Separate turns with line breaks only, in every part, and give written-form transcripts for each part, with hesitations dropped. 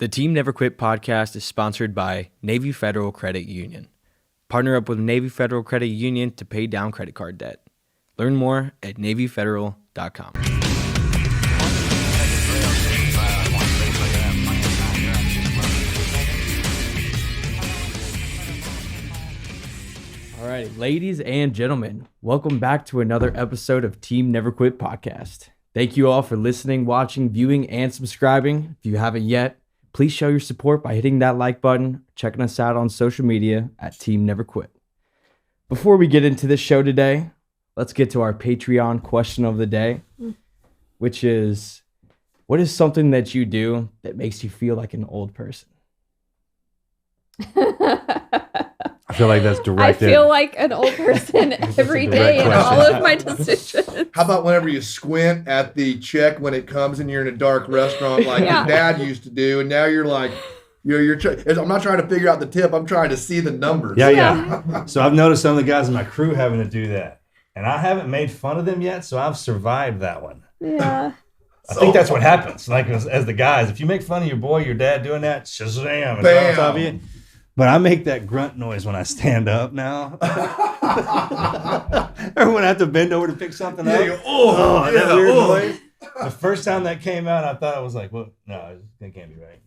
The Team Never Quit podcast is sponsored by Navy Federal Credit Union. Partner up with Navy Federal Credit Union to pay down credit card debt. Learn more at NavyFederal.com. All right, ladies and gentlemen, welcome back to another episode of Team Never Quit podcast. Thank you all for listening, watching, viewing, and subscribing. If you haven't yet, please show your support by hitting that like button, checking us out on social media at Team Never Quit. Before we get into this show today, let's get to our Patreon question of the day, which is, what is something that you do that makes you feel like an old person?
I feel like that's directed.
I feel like an old person every day in all of my decisions.
How about whenever you squint at the check when it comes and you're in a dark restaurant like your dad used to do, and now you're like, I'm not trying to figure out the tip. I'm trying to see the numbers.
Yeah. So I've noticed some of the guys in my crew having to do that, and I haven't made fun of them yet, so I've survived that one.
Yeah.
I think that's what happens. Like as the guys, if you make fun of your boy, your dad doing that, shazam, it's on top of you. But I make that grunt noise when I stand up now. Or when I have to bend over to pick something up. That weird noise. The first time that came out, I thought I was like, well, no, that can't be right.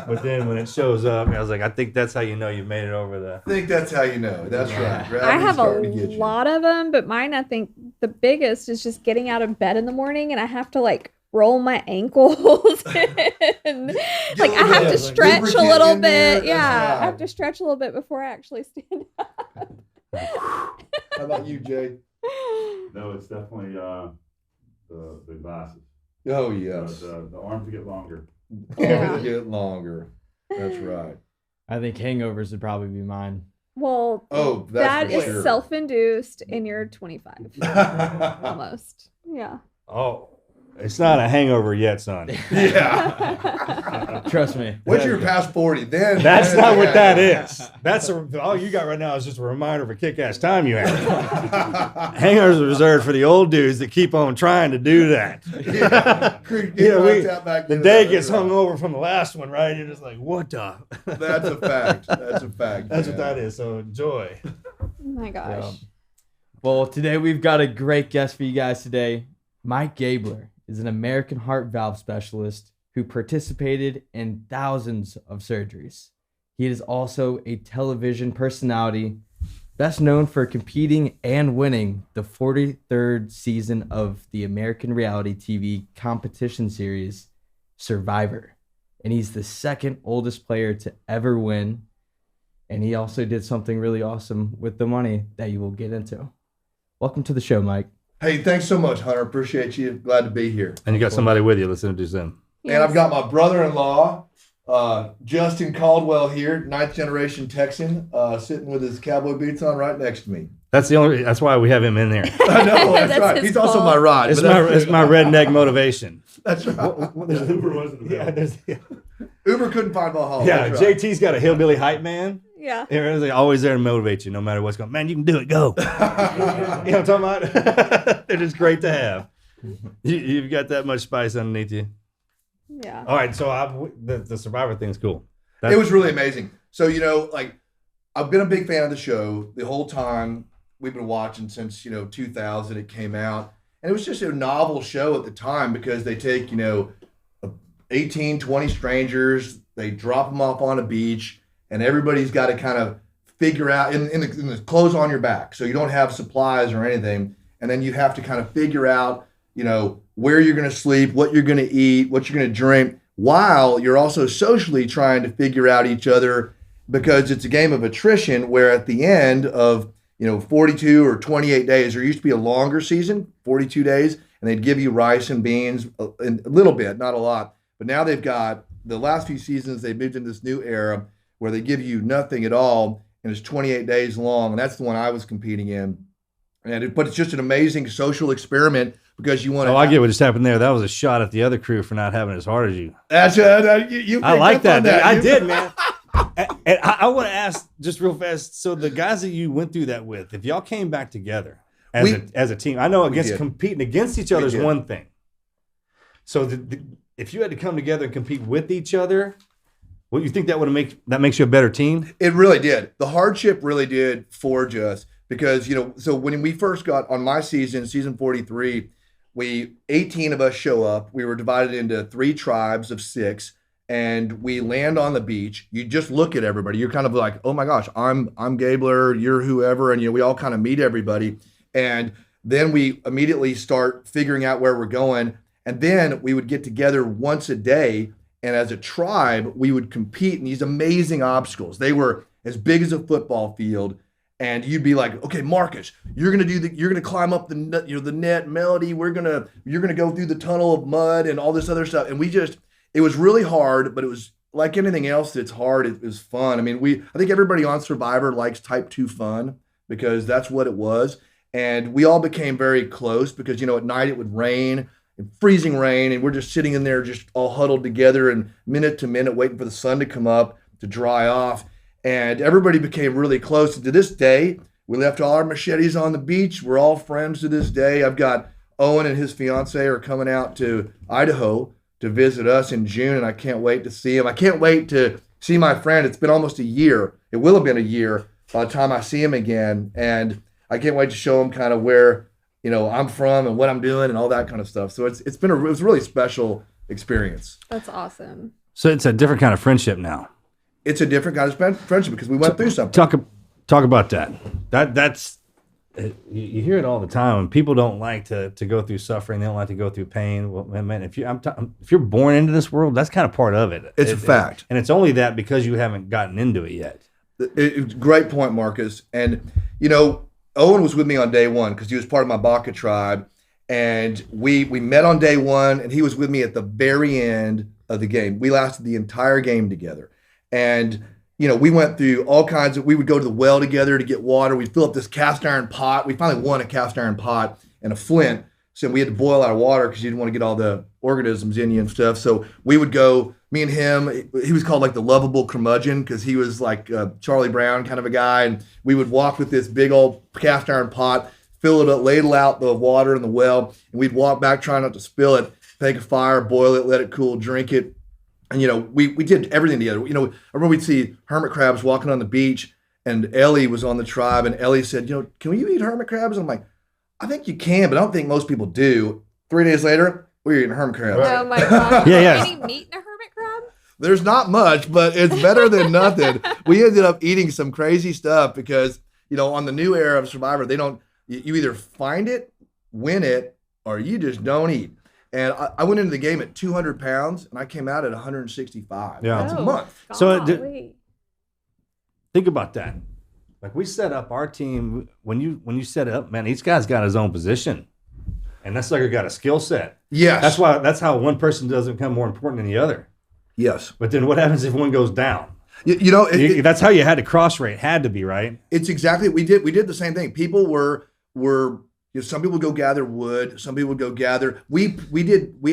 But then when it shows up, I was like, I think that's how you know you made it over the...
I think that's how you know. That's right.
I have a lot of them, but mine, I think the biggest is just getting out of bed in the morning, and I have to like roll my ankles and like I have to stretch a little bit. Yeah, I have to stretch a little bit before I actually stand up.
How about you, Jay?
No, it's definitely the glasses.
Oh yes,
the arms get longer.
Arms get longer. That's right.
I think hangovers would probably be mine.
Well, that is self-induced, and you're 25 almost. Yeah.
Oh. It's not a hangover yet, son.
Yeah.
Trust me.
Once you're past 40, then...
That's not what that is. That's all you got right now is just a reminder of a kick-ass time you had. Hangovers are reserved for the old dudes that keep on trying to do that.
Yeah.
The day gets hung over from the last one, right? You're just like, what the?
That's a fact. That's a fact.
That's what that is. So enjoy.
Oh my gosh.
Yeah. Well, today we've got a great guest for you guys today. Mike Gabler is an American heart valve specialist who participated in thousands of surgeries. He is also a television personality, best known for competing and winning the 43rd season of the American reality TV competition series Survivor. And he's the second oldest player to ever win. And he also did something really awesome with the money that you will get into. Welcome to the show, Mike.
Hey, thanks so much, Hunter. Appreciate you. Glad to be here.
And you got somebody with you. Let's introduce them.
And I've got my brother-in-law, Justin Caldwell here, 9th generation Texan, sitting with his cowboy boots on right next to me.
That's why we have him in there.
I know, that's right. He's also my ride.
It's my redneck motivation.
That's right.
Uber wasn't available.
Uber couldn't find Valhalla.
Yeah,
that's right.
JT's got a hillbilly hype man.
Yeah.
They're always there to motivate you no matter what's going on. Man, you can do it. Go. You know what I'm talking about? They're just great to have. You've got that much spice underneath you.
Yeah.
All right. So the Survivor thing's cool.
It was really amazing. So, I've been a big fan of the show the whole time. We've been watching since, 2000 it came out. And it was just a novel show at the time because they take, 18, 20 strangers, they drop them off on a beach, and everybody's got to kind of figure out in the clothes on your back. So you don't have supplies or anything. And then you have to kind of figure out, where you're going to sleep, what you're going to eat, what you're going to drink, while you're also socially trying to figure out each other, because it's a game of attrition where at the end of, 42 or 28 days, there used to be a longer season, 42 days, and they'd give you rice and beans a little bit, not a lot. But now they've got the last few seasons, they've moved into this new era where they give you nothing at all, and it's 28 days long, and that's the one I was competing in. But it's just an amazing social experiment because you want to.
Oh, I get what just happened there. That was a shot at the other crew for not having it as hard as you.
That's you
I like that. I did, man. And I want to ask just real fast. So the guys that you went through that with, if y'all came back together as a team, I know competing against each other is one thing. So if you had to come together and compete with each other, Well, you think that makes you a better team?
It really did. The hardship really did forge us because, so when we first got on my season 43, 18 of us show up. We were divided into 3 tribes of 6, and we land on the beach. You just look at everybody. You're kind of like, oh my gosh, I'm Gabler, you're whoever, and we all kind of meet everybody. And then we immediately start figuring out where we're going. And then we would get together once a day. And as a tribe, we would compete in these amazing obstacles. They were as big as a football field. And you'd be like, okay, Marcus, you're gonna climb up the net. Melody, you're gonna go through the tunnel of mud and all this other stuff. And it was really hard, but it was like anything else that's hard. It was fun. I mean, I think everybody on Survivor likes type 2 fun because that's what it was. And we all became very close because, at night it would rain, freezing rain, and we're just sitting in there just all huddled together and minute to minute waiting for the sun to come up to dry off. And everybody became really close. And to this day, we left all our machetes on the beach. We're all friends to this day. I've got Owen and his fiance are coming out to Idaho to visit us in June, and I can't wait to see him. I can't wait to see my friend. It's been almost a year. It will have been a year by the time I see him again. And I can't wait to show him kind of where, I'm from and what I'm doing and all that kind of stuff. So it was a really special experience.
That's awesome.
So it's a different kind of friendship now.
It's a different kind of friendship because we went through something.
Talk about that. That's you hear it all the time. When people don't like to go through suffering, they don't like to go through pain. Well, man, if you're born into this world, that's kind of part of it.
It's a fact,
and it's only that because you haven't gotten into it yet.
Great point, Marcus. And Owen was with me on day 1 because he was part of my Baca tribe, and we met on day 1, and he was with me at the very end of the game. We lasted the entire game together. And, we went through all kinds we would go to the well together to get water. We'd fill up this cast iron pot. We finally won a cast iron pot and a flint. So we had to boil our water because you didn't want to get all the organisms in you and stuff. So we would go, me and him, he was called like the lovable curmudgeon because he was like Charlie Brown kind of a guy. And we would walk with this big old cast iron pot, fill it up, ladle out the water in the well. And we'd walk back trying not to spill it, take a fire, boil it, let it cool, drink it. And, we did everything together. I remember we'd see hermit crabs walking on the beach, and Ellie was on the tribe, and Ellie said, can we eat hermit crabs? And I'm like, I think you can, but I don't think most people do. 3 days later, we were eating hermit crabs.
Oh, my God.
Yeah.
Any meat in a hermit crab?
There's not much, but it's better than nothing. We ended up eating some crazy stuff because, on the new era of Survivor, you either find it, win it, or you just don't eat. And I went into the game at 200 pounds, and I came out at 165.
Yeah.
That's a month.
So think about that. Like we set up our team. When you set it up, man, each guy's got his own position, and that sucker got a skill set.
Yes.
That's how one person doesn't become more important than the other.
Yes.
But then what happens if one goes down?
That's
how you had to cross rate. Had to be, right?
It's exactly we did the same thing. People were some people would go gather wood, some people would go gather. We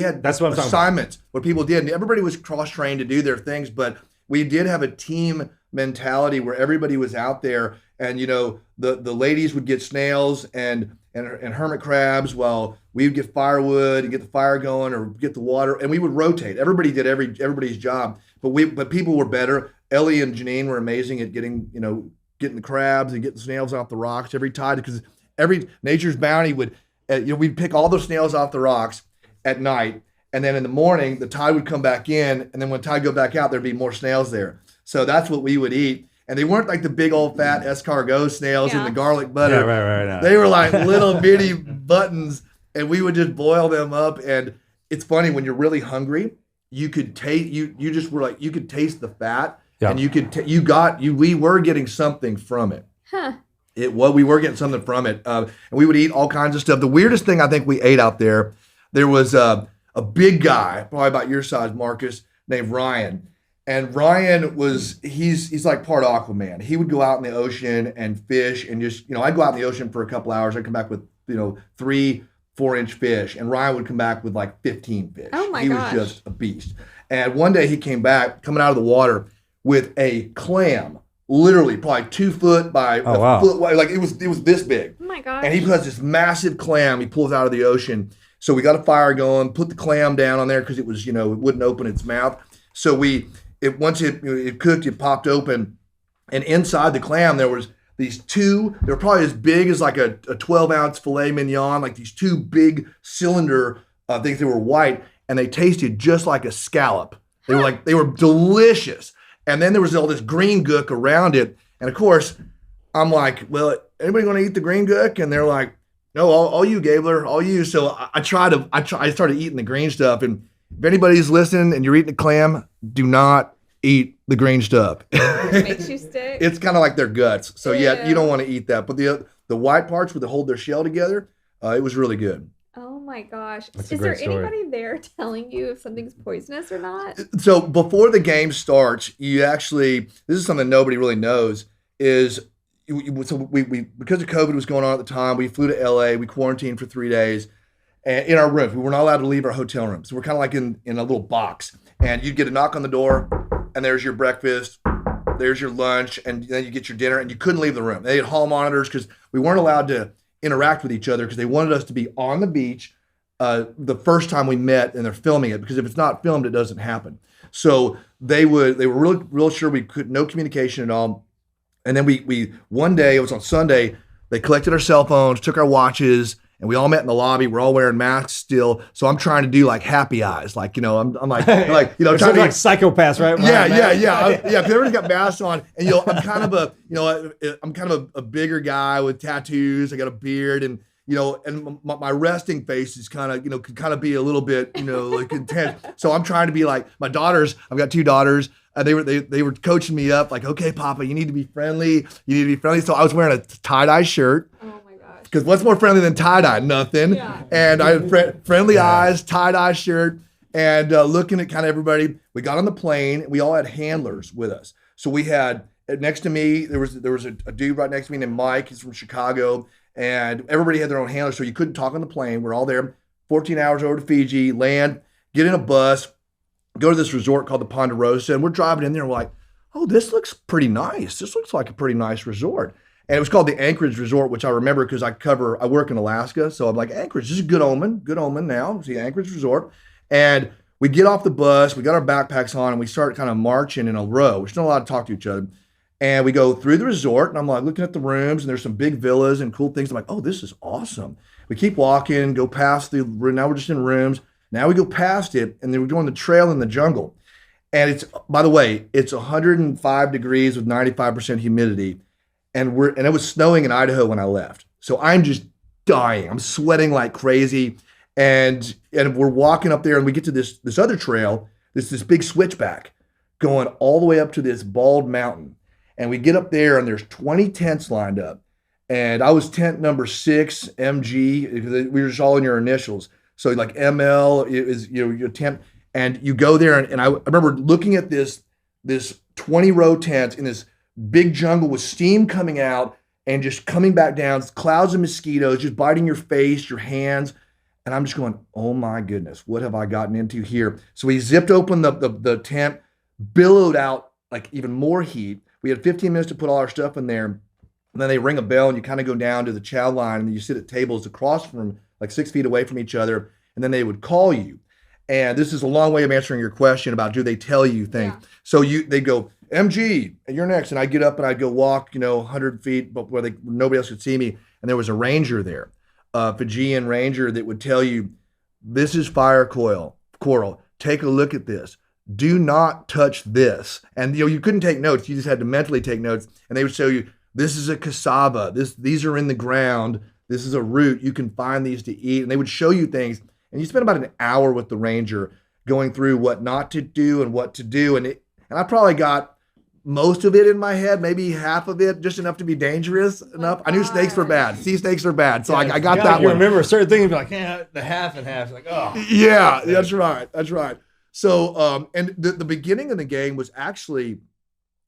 had
that's what
assignments where people did, and everybody was cross-trained to do their things, but we did have a team mentality where everybody was out there, and the ladies would get snails and hermit crabs while we would get firewood and get the fire going or get the water, and we would rotate. Everybody did everybody's job, but people were better. Ellie and Janine were amazing at getting the crabs and getting the snails off the rocks every tide, because every Nature's Bounty would, we'd pick all those snails off the rocks at night, and then in the morning the tide would come back in, and then when the tide go back out, there'd be more snails there. So that's what we would eat, and they weren't like the big old fat escargot snails in the garlic butter.
Yeah, right.
They were like little bitty buttons, and we would just boil them up. And it's funny when you're really hungry, you could taste. You just were like you could taste the fat, and you could we were getting something from it.
Huh.
We were getting something from it, and we would eat all kinds of stuff. The weirdest thing I think we ate out there was a big guy, probably about your size, Marcus, named Ryan. And Ryan he's like part Aquaman. He would go out in the ocean and fish, and just I'd go out in the ocean for a couple hours. I'd come back with 3 4-inch fish, and Ryan would come back with like 15 fish.
Oh my
gosh. He was just a beast. And one day he came back coming out of the water with a clam. Literally, probably 2 foot by a foot wide. Like it was this big.
Oh my gosh.
And he puts this massive clam he pulls out of the ocean. So we got a fire going, put the clam down on there because it was, it wouldn't open its mouth. So we it cooked, it popped open, and inside the clam there was these two. They were probably as big as like a 12-ounce filet mignon, like these two big cylinder things. They were white, and they tasted just like a scallop. They were delicious. And then there was all this green gook around it, and of course, I'm like, well, anybody going to eat the green gook? And they're like, no, all you, Gabler, all you. So I started eating the green stuff. And if anybody's listening and you're eating a clam, do not eat the green stuff.
It makes you sick.
It's kind of like their guts. So yeah,
Ew.
you don't want to eat that. But the white parts where they hold their shell together, it was really good.
Oh my gosh.
That's a
Is there
great story.
anybody there telling you if something's poisonous or not?
So before the game starts, this is something nobody really knows, is so we because of COVID was going on at the time, we flew to LA, we quarantined for 3 days and in our rooms. We were not allowed to leave our hotel room. So we're kind of like in a little box, and you'd get a knock on the door and there's your breakfast, there's your lunch, and then you get your dinner, and you couldn't leave the room. They had hall monitors because we weren't allowed to interact with each other because they wanted us to be on the beach the first time we met, and they're filming it because if it's not filmed, it doesn't happen. So they were real sure we could, no communication at all. And then we one day, it was on Sunday, they collected our cell phones, took our watches, and we all met in the lobby. We're all wearing masks still. So I'm trying to do like happy eyes, like, I'm like, trying to
like psychopaths, right?
Yeah. Because everybody's got masks on, and I'm kind of a bigger guy with tattoos. I got a beard, and and my resting face is kind of, could kind of be a little bit, like intense. So I'm trying to be like my daughters. I've got 2 daughters. They were coaching me up, like, okay, Papa, you need to be friendly. So I was wearing a tie-dye shirt.
Oh my gosh.
Because what's more friendly than tie-dye? Nothing.
Yeah.
And I had friendly eyes, tie-dye shirt, and looking at kind of everybody. We got on the plane. We all had handlers with us. So we had, next to me, there was a dude right next to me named Mike. He's from Chicago. And everybody had their own handler, so you couldn't talk on the plane. We're all there, 14 hours over to Fiji, land, get in a bus, go to this resort called the Ponderosa, and we're driving in there, and we're like, oh, this looks pretty nice. This looks like a pretty nice resort. And it was called the Anchorage Resort, which I remember because I work in Alaska, so I'm like, Anchorage, this is a good omen now. It's the Anchorage Resort. And we get off the bus, we got our backpacks on, and we start kind of marching in a row. We're still not allowed to talk to each other. And we go through the resort, and I'm like looking at the rooms, and there's some big villas and cool things. I'm like, oh, this is awesome. We keep walking, go past now we're just in rooms. Now we go past it, and then we're doing the trail in the jungle. And it's, by the way, it's 105 degrees with 95% humidity. And it was snowing in Idaho when I left. So I'm just dying. I'm sweating like crazy. And we're walking up there, and we get to this other trail, this big switchback going all the way up to this bald mountain. And we get up there, and there's 20 tents lined up. And I was tent number 6, MG. We were just all in your initials. So like ML is your tent. And you go there, and I remember looking at this 20-row tent in this big jungle with steam coming out and just coming back down, clouds of mosquitoes just biting your face, your hands. And I'm just going, oh my goodness, what have I gotten into here? So we zipped open the tent, billowed out like even more heat. We had 15 minutes to put all our stuff in there. And then they ring a bell, and you kind of go down to the chow line, and you sit at tables across from like 6 feet away from each other. And then they would call you. And this is a long way of answering your question about, do they tell you things? Yeah. So they go, MG, and you're next. And I get up and I go walk, 100 feet, but where nobody else could see me. And there was a ranger there, a Fijian ranger that would tell you, this is fire coral. Take a look at this. Do not touch this. And you couldn't take notes. You just had to mentally take notes. And they would show you, this is a cassava. These are in the ground. This is a root. You can find these to eat. And they would show you things. And you spend about an hour with the ranger going through what not to do and what to do. And I probably got most of it in my head, maybe half of it, just enough to be dangerous enough. I knew snakes were bad. Sea snakes are bad. So I got that one.
You remember certain things, be like, the half and half. Like, oh.
Yeah, that's right. So, and the beginning of the game was actually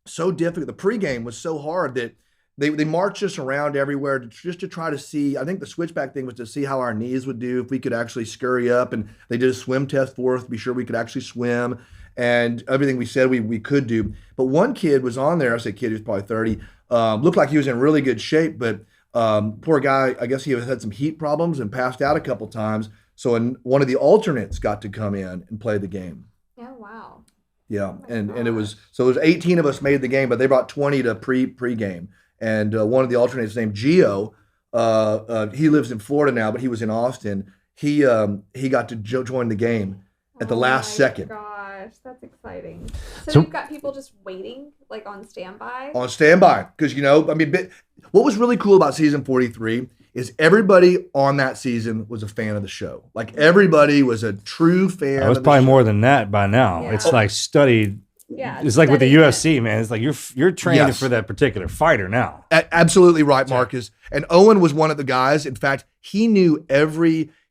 so difficult. The pregame was so hard that they marched us around everywhere just to try to see. I think the switchback thing was to see how our knees would do, if we could actually scurry up. And they did a swim test for us to be sure we could actually swim, and everything we said we could do. But one kid was on there. I say kid, he was probably 30. Looked like he was in really good shape, but poor guy, I guess he had some heat problems and passed out a couple times. So one of the alternates got to come in and play the game.
Oh, wow.
Yeah,
Oh my
and it was
gosh.
so it was 18 of us made the game, but they brought 20 to pre-game, and one of the alternates named Gio, he lives in Florida now, but he was in Austin. He got to join the game at the last second
Gosh, that's exciting. So,
So-
we've got people just waiting, like on standby.
on standby because I mean, what was really cool about season 43 is everybody on that season was a fan of the show. Like everybody was a true fan.
I was
of the
probably
show.
more than that by now.
Yeah.
It's like studied.
Yeah,
It's like with the
studying it.
UFC, man. It's like you're trained
Yes.
for that particular fighter now.
Absolutely right, Marcus. And Owen was one of the guys. In fact, he knew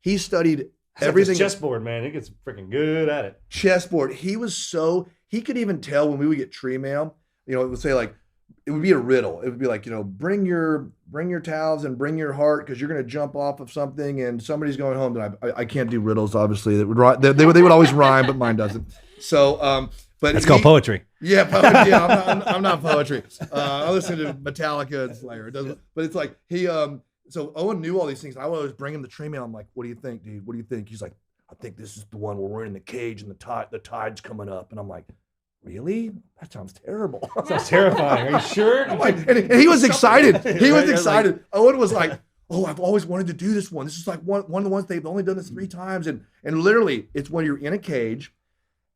he studied everything.
Chessboard, man. It gets freaking good at it.
Chessboard. He could even tell when we would get tree mail, it would say like, it would be a riddle. It would be like, bring your towels and bring your heart because you're going to jump off of something and somebody's going home. And I can't do riddles, obviously. They would always rhyme, but mine doesn't. So, but
That's called poetry.
Yeah, poetry. Yeah, I'm not poetry. I listen to Metallica and Slayer. It doesn't, but it's like so Owen knew all these things. I would always bring him the tree mail. I'm like, what do you think, dude? What do you think? He's like, I think this is the one where we're in the cage and the tide's coming up. And I'm like, really? That sounds terrible.
That's terrifying. Are you sure?
I'm like, and he was excited. He was
Right?
excited. Owen was like, oh, I've always wanted to do this one. This is like one of the ones they've only done this 3 times. And literally, it's when you're in a cage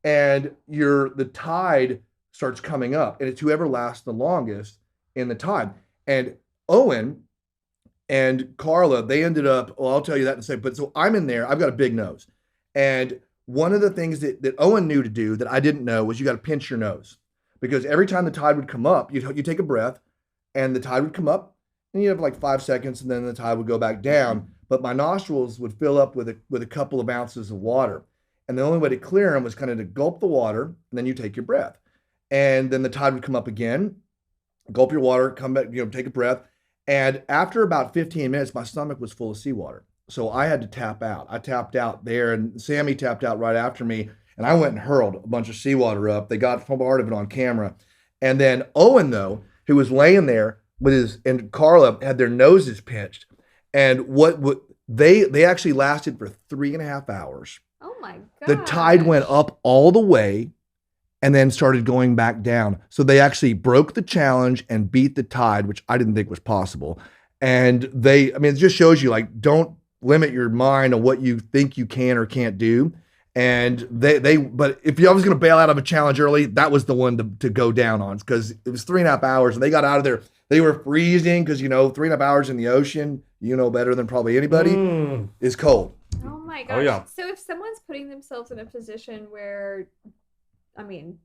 and the tide starts coming up, and it's whoever lasts the longest in the tide. And Owen and Carla, they ended up, well, I'll tell you that in a second. But so I'm in there, I've got a big nose. And one of the things that Owen knew to do that I didn't know was you got to pinch your nose. Because every time the tide would come up, you take a breath, and the tide would come up, and you have like 5 seconds, and then the tide would go back down. But my nostrils would fill up with a couple of ounces of water. And the only way to clear them was kind of to gulp the water, and then you take your breath. And then the tide would come up again, gulp your water, come back, take a breath. And after about 15 minutes, my stomach was full of seawater. So I had to tap out. I tapped out there, and Sammy tapped out right after me. And I went and hurled a bunch of seawater up. They got part of it on camera. And then Owen, though, who was laying there and Carla had their noses pinched. And what they actually lasted for 3.5 hours.
Oh my god.
The tide went up all the way and then started going back down. So they actually broke the challenge and beat the tide, which I didn't think was possible. And it just shows you, like, don't limit your mind on what you think you can or can't do. And but if you was going to bail out of a challenge early, that was the one to go down on, because it was 3.5 hours and they got out of there. They were freezing because, 3.5 hours in the ocean, better than probably anybody, is cold.
Oh my gosh.
Oh, yeah.
So if someone's putting themselves in a position where,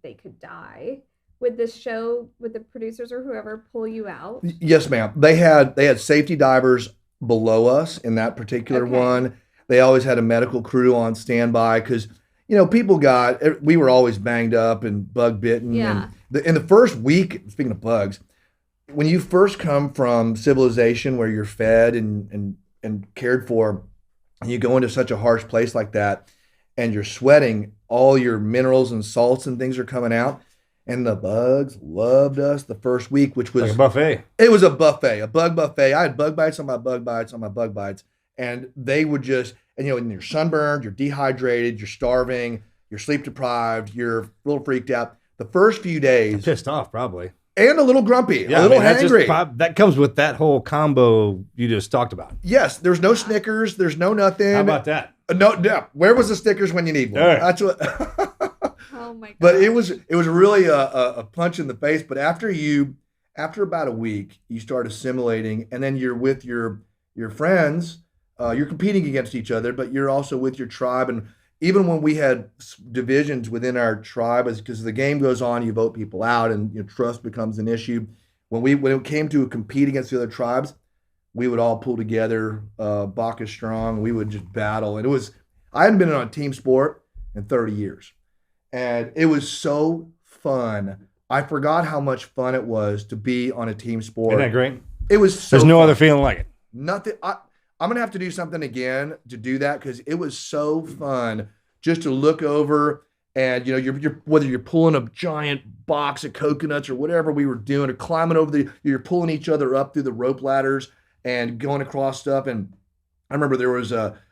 they could die, would the producers or whoever pull you out?
Yes, ma'am. They had safety divers below us in that particular
Okay.
one. They always had a medical crew on standby because, we were always banged up and bug bitten.
Yeah.
And in the first week, speaking of bugs, when you first come from civilization where you're fed and cared for, and you go into such a harsh place like that, and you're sweating, all your minerals and salts and things are coming out. And the bugs loved us the first week, which was
Like a buffet.
It was a buffet, a bug buffet. I had bug bites on my bug bites on my bug bites. And they would just, and you're sunburned, you're dehydrated, you're starving, you're sleep deprived, you're a little freaked out. The first few days,
Pissed off, probably.
and a little grumpy,
Yeah,
a little
that's
hangry.
that comes with that whole combo you just talked about.
Yes, there's no Snickers, there's no nothing.
How about that?
No. Where was the Snickers when you need one?
All right.
That's what.
Oh my god.
But it was really a punch in the face. But after about a week, you start assimilating, and then you're with your friends. You're competing against each other, but you're also with your tribe. And even when we had divisions within our tribe, because the game goes on, you vote people out, and trust becomes an issue. When it came to compete against the other tribes, we would all pull together, Bacchus strong. We would just battle, and I hadn't been on a team sport in 30 years. And it was so fun. I forgot how much fun it was to be on a team sport.
Isn't that great?
It was so
There's no
fun.
other feeling like it.
Nothing. I'm going to have to do something again to do that, because it was so fun just to look over and, you're whether you're pulling a giant box of coconuts or whatever we were doing, or climbing over you're pulling each other up through the rope ladders and going across stuff. And I remember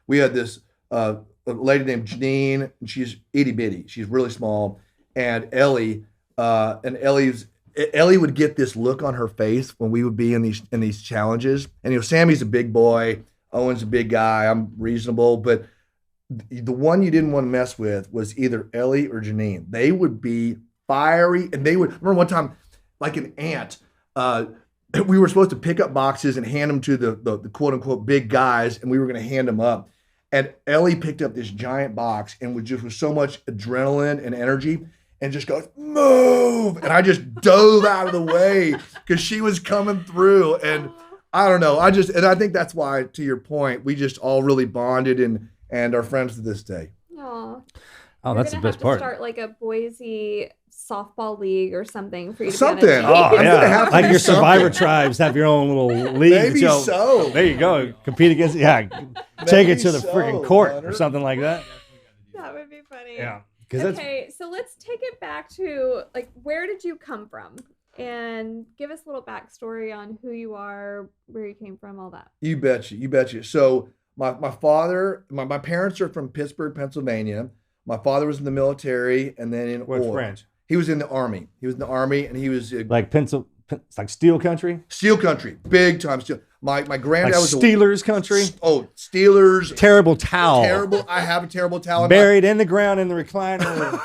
we had this, a lady named Janine, and she's itty bitty. She's really small. and Ellie would get this look on her face when we would be in these challenges. And Sammy's a big boy, Owen's a big guy, I'm reasonable, but the one you didn't want to mess with was either Ellie or Janine. They would be fiery, and they would, remember one time, like an ant, we were supposed to pick up boxes and hand them to the quote unquote big guys, and we were going to hand them up. And Ellie picked up this giant box and with so much adrenaline and energy and just goes, move. And I just dove out of the way because she was coming through. And I don't know. And I think that's why, to your point, we just all really bonded and are friends to this day.
Aw.
Oh,
You're
that's the
gonna
best
have to
part.
Start like a Boise softball league or something for you to
Something.
be on a team.
Oh, I'm gonna have to
Like
do
your
something.
Survivor tribes have your own little league.
Maybe
that
so.
There you go. Compete against, take
Maybe
it to the
so,
freaking court
Hunter.
or something like that.
That would be funny.
Yeah. Because
Okay, so let's take it back to like, where did you come from? And give us a little backstory on who you are, where you came from, all that.
You betcha. So my father, my parents are from Pittsburgh, Pennsylvania. My father was in the military and then in
what's
oil.
French?
He was in the army. And he was
Like it's like steel country?
steel country, big time steel. My
Like
granddad was
Steelers country?
Steelers.
Terrible towel.
Terrible. I have a terrible towel.
Buried in the ground in the recliner.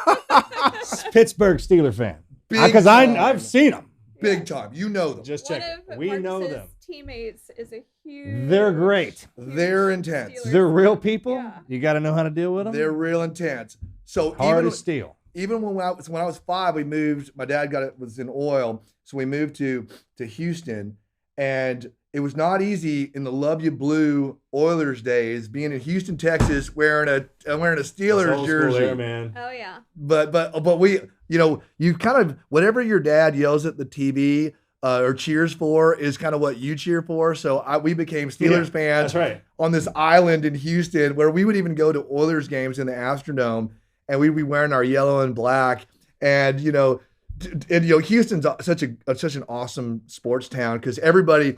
Pittsburgh Steeler fan.
Big
Because
time.
I've seen them.
Big time. You know them.
Just
One
check.
of
We know
Marcus's
them.
teammates is a huge.
They're great.
They're intense.
Steelers.
They're real people.
Yeah.
You got to know how to deal with them.
They're real intense. So
hard as steel.
even when I was 5, we moved. My dad was in oil, so we moved to Houston, and it was not easy in the Love You Blue Oilers days, being in Houston, Texas, wearing a Steelers jersey.
There, man.
Oh yeah.
But we, you kind of, whatever your dad yells at the TV or cheers for is kind of what you cheer for. So we became Steelers fans.
That's right.
On this island in Houston, where we would even go to Oilers games in the Astrodome, and we'd be wearing our yellow and black. And Houston's such an awesome sports town because everybody's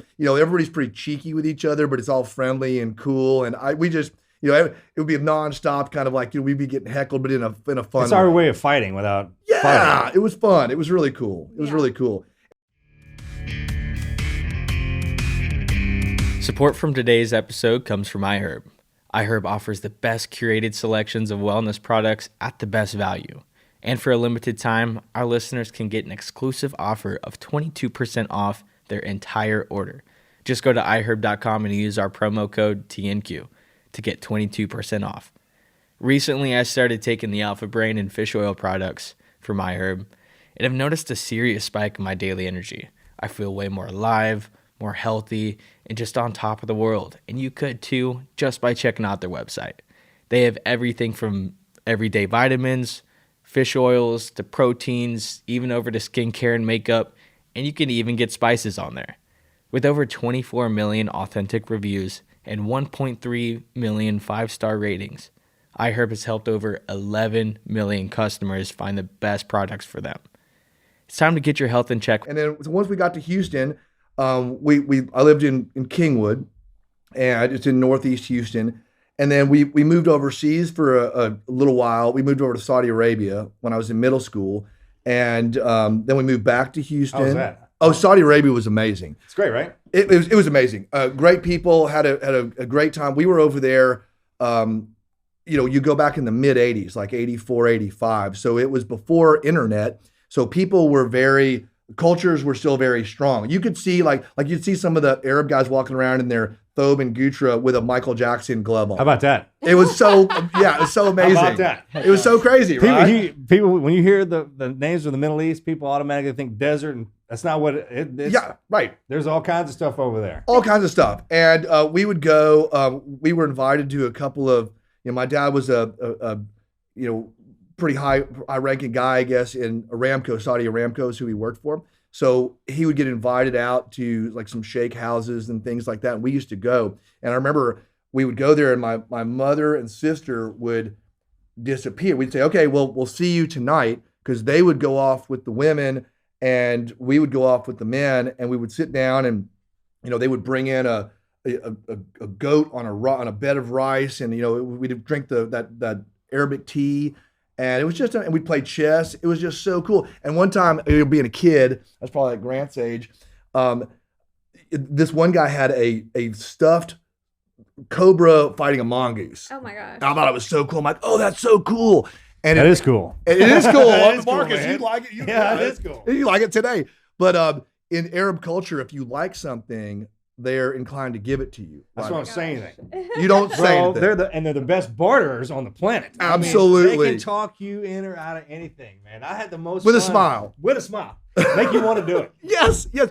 pretty cheeky with each other, but it's all friendly and cool. And it would be a nonstop kind of like we'd be getting heckled, but in a fun.
It's our way of fighting without.
Yeah,
fighting.
it was fun. It was really cool. It was really cool.
Support from today's episode comes from iHerb. iHerb offers the best curated selections of wellness products at the best value. And for a limited time, our listeners can get an exclusive offer of 22% off their entire order. Just go to iHerb.com and use our promo code TNQ to get 22% off. Recently, I started taking the Alpha Brain and fish oil products from iHerb, and I've noticed a serious spike in my daily energy. I feel way more alive, more healthy, and just on top of the world. And you could too, just by checking out their website. They have everything from everyday vitamins, fish oils, to proteins, even over to skincare and makeup, and you can even get spices on there. With over 24 million authentic reviews and 1.3 million 5-star ratings, iHerb has helped over 11 million customers find the best products for them. It's time to get your health in check.
And then once we got to Houston, I lived in Kingwood, and it's in Northeast Houston. And then we moved overseas for a little while. We moved over to Saudi Arabia when I was in middle school, and then we moved back to Houston.
How was that?
Oh, Saudi Arabia was amazing.
It's great, right?
It was amazing. Great people, had a great time. We were over there. You go back in the mid '80s, like '84, '85. So it was before internet. So people were cultures were still very strong. You could see like you'd see some of the Arab guys walking around in their thobe and gutra with a Michael Jackson glove on.
How about that?
It was so it was so amazing.
How about that?
It was so crazy, right?
People, when you hear the names of the Middle East, people automatically think desert, and that's not what it's.
Yeah, right.
There's all kinds of stuff over there.
All kinds of stuff. And we would go, we were invited to a couple of, my dad was a pretty high ranking guy, I guess, in Aramco, Saudi Aramco is who he worked for. So he would get invited out to like some sheikh houses and things like that. And we used to go. And I remember we would go there and my mother and sister would disappear. We'd say, okay, well, we'll see you tonight, because they would go off with the women and we would go off with the men, and we would sit down and, they would bring in a goat on a bed of rice, and, we'd drink that Arabic tea. And it was just, and we played chess. It was just so cool. And one time, being a kid, I was probably like Grant's age, this one guy had a stuffed cobra fighting a mongoose.
Oh my gosh.
I thought it was so cool. I'm like, oh, that's so cool. And
That is cool.
it is cool.
That is cool,
Marcus,
man.
you like it.
Yeah, it is cool.
You like it today. But in Arab culture, if you like something, they're inclined to give it to you.
That's
Like,
what I'm saying.
you don't say
Bro,
anything.
they're the best barterers on the planet. I mean,
Absolutely.
they can talk you in or out of anything, man. I had the most
With a
fun.
smile.
With a smile. Make you want to do it.
Yes. You're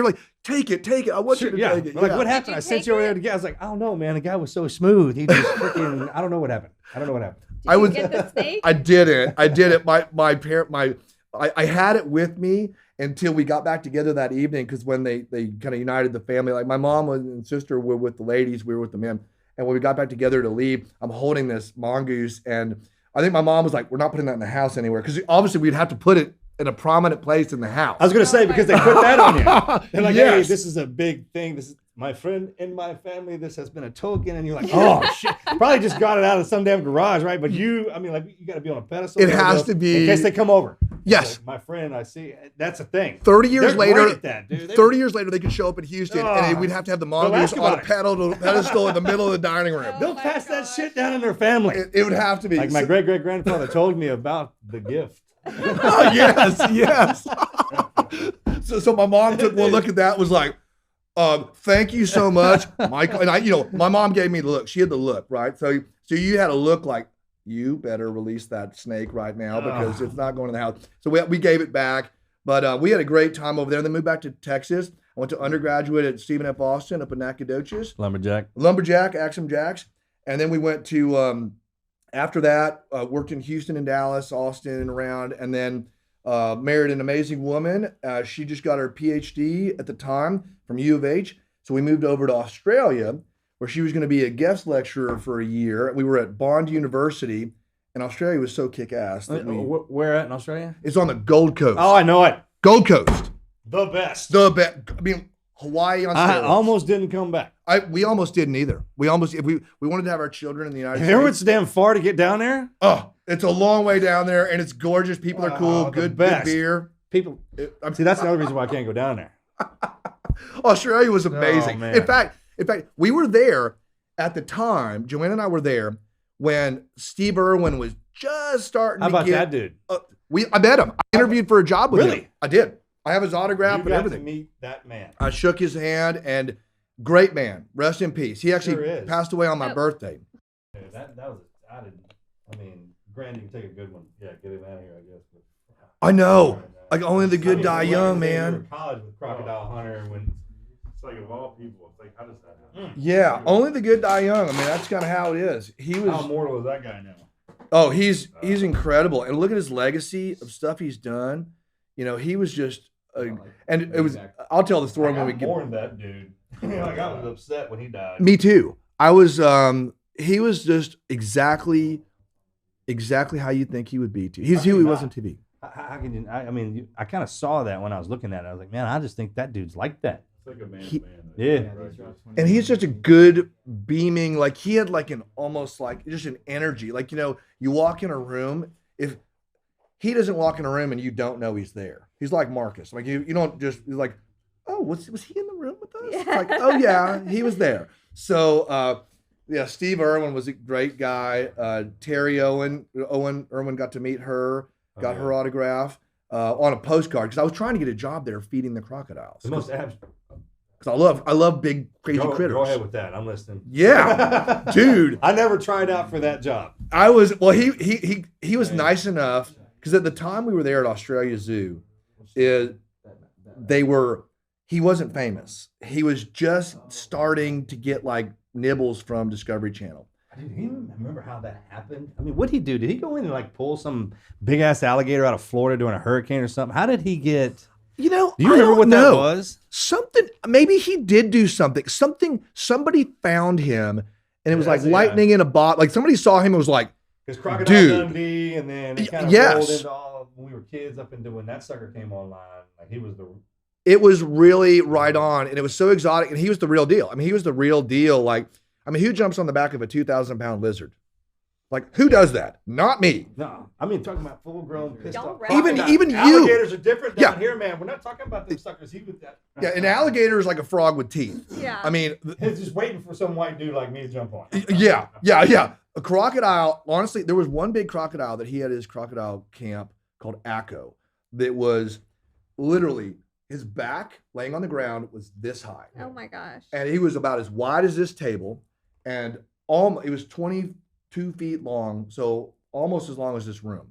like, take it. I want you to
Yeah.
take it.
Like,
Yeah.
what happened?
you
I sent
take
you over there
it?
to get. I was like, I don't know, man. The guy was so smooth. He just freaking. I don't know what happened.
Did you get the snake?
I did it. My parent, I had it with me until we got back together that evening, because when they kind of united the family, like my mom and sister were with the ladies, we were with the men. And when we got back together to leave, I'm holding this mongoose, and I think my mom was like, we're not putting that in the house anywhere, because obviously we'd have to put it in a prominent place in the house.
I was gonna say, because they put that on you. They're like, hey,
Yes.
this is a big thing. This is my friend in my family. This has been a token, and you're like, oh shit. Probably just got it out of some damn garage, right? But you got to be on a pedestal.
It has to be-
in case they come over.
Yes.
Like, my friend, I see. That's a thing.
30 years
They're
later,
great at that, dude.
30 years later, they could show up in Houston, and we'd have to have the mongoose
ask
on a
about it.
pedestal in the middle of the dining room.
Oh
They'll
my
pass that
gosh.
shit down in their family.
It would have to be.
Like my great grandfather told me about the gift.
Oh, yes. So my mom took one look at that, was like, thank you so much, Michael. And my mom gave me the look. She had the look, right? So you had a look like, you better release that snake right now, because it's not going to the house. So we gave it back, but we had a great time over there. Then moved back to Texas. I went to undergraduate at Stephen F. Austin up in Nacogdoches. Lumberjack, Axum Jacks. And then we went to, after that, worked in Houston and Dallas, Austin and around, and then married an amazing woman. She just got her PhD at the time from U of H. So we moved over to Australia, where she was going to be a guest lecturer for a year. We were at Bond University, and Australia was so kick-ass. That
Where at in Australia?
it's on the Gold Coast.
Oh, I know it.
Gold Coast.
The best.
Hawaii on
I
steroids.
almost didn't come back.
We almost didn't either. We wanted to have our children in the United
You ever went
States.
so damn far to get down there?
Oh, it's a long way down there, and it's gorgeous. People are cool.
The
Good
best.
beer.
People. See, that's the other reason why I can't go down there.
Australia was amazing.
man.
In fact, we were there at the time. Joanna and I were there when Steve Irwin was just starting
How
to
about
get.
that dude?
I met him. I interviewed for a job with him.
Really?
I did. I have his autograph
You
and
got
everything.
to meet that man.
I shook his hand, and great man. Rest in peace. He actually
Sure is.
passed away on my
Oh.
birthday.
Dude, that was. I mean, Granny can take a good one. Yeah, get him out of here, I guess.
I know. Like only the good die young,
We were
man.
in college with Crocodile Hunter when.
It's like of all people, it's like, how does that happen?
Yeah, only the good die young. I mean, that's kind of how it is. He
How
was.
immortal is that guy now?
Oh, he's incredible, and look at his legacy of stuff he's done. He was just, and it was. I'll tell the story when we
I
get.
mourned that dude. Like, I was upset when he died.
Me too. I was. He was just exactly how you think he would be. He's who he was on TV.
How can you? I mean, I kind of saw that when I was looking at it. I was like, man, I just think that dude's like that.
It's like a man
He-
to man.
Yeah.
And he's just a good beaming, like he had like an almost like just an energy. Like, you walk in a room, if he doesn't walk in a room and you don't know he's there. He's like Marcus. Like you don't just, you're like, oh, was he in the room with us? It's like, oh yeah, he was there. So yeah, Steve Irwin was a great guy. Terry Irwin got to meet her, got her autograph on a postcard, because I was trying to get a job there feeding the crocodiles.
The most abs-
Because I love big crazy critters.
Go ahead with that. I'm listening.
Yeah, dude.
I never tried out for that job.
I was he was nice enough, because at the time we were there at Australia Zoo, he wasn't famous. He was just starting to get like nibbles from Discovery Channel.
Dude, do you remember how that happened? I mean, what'd he do? Did he go in and like pull some big ass alligator out of Florida during a hurricane or something? How did he get? Do you remember what that was?
Something, maybe he did do something. Somebody found him, and it was like
that's it,
lightning in a bottle. Like somebody saw him and was like,
Because Crocodile
Dude.
Dundee, and then it kind of
Yes.
rolled into all when we were kids up into when that sucker came online. Like he was the.
it was really right on, and it was so exotic, and he was the real deal. I mean, he was the real deal. Like, I mean, who jumps on the back of a 2,000-pound lizard? Like, who does that? Not me.
No, I mean talking about full grown pissed
Don't
off.
wrap
Even
it up.
even you.
Alligators are different down
Yeah.
here, man. We're not talking about them suckers. He was that.
Yeah, an alligator is like a frog with teeth.
Yeah.
I mean,
He's just waiting for some white dude like me to jump on.
yeah. A crocodile, honestly, there was one big crocodile that he had at his crocodile camp called Acco that was literally his back laying on the ground was this high.
Oh my gosh.
And he was about as wide as this table and it was 22 feet long, so almost as long as this room.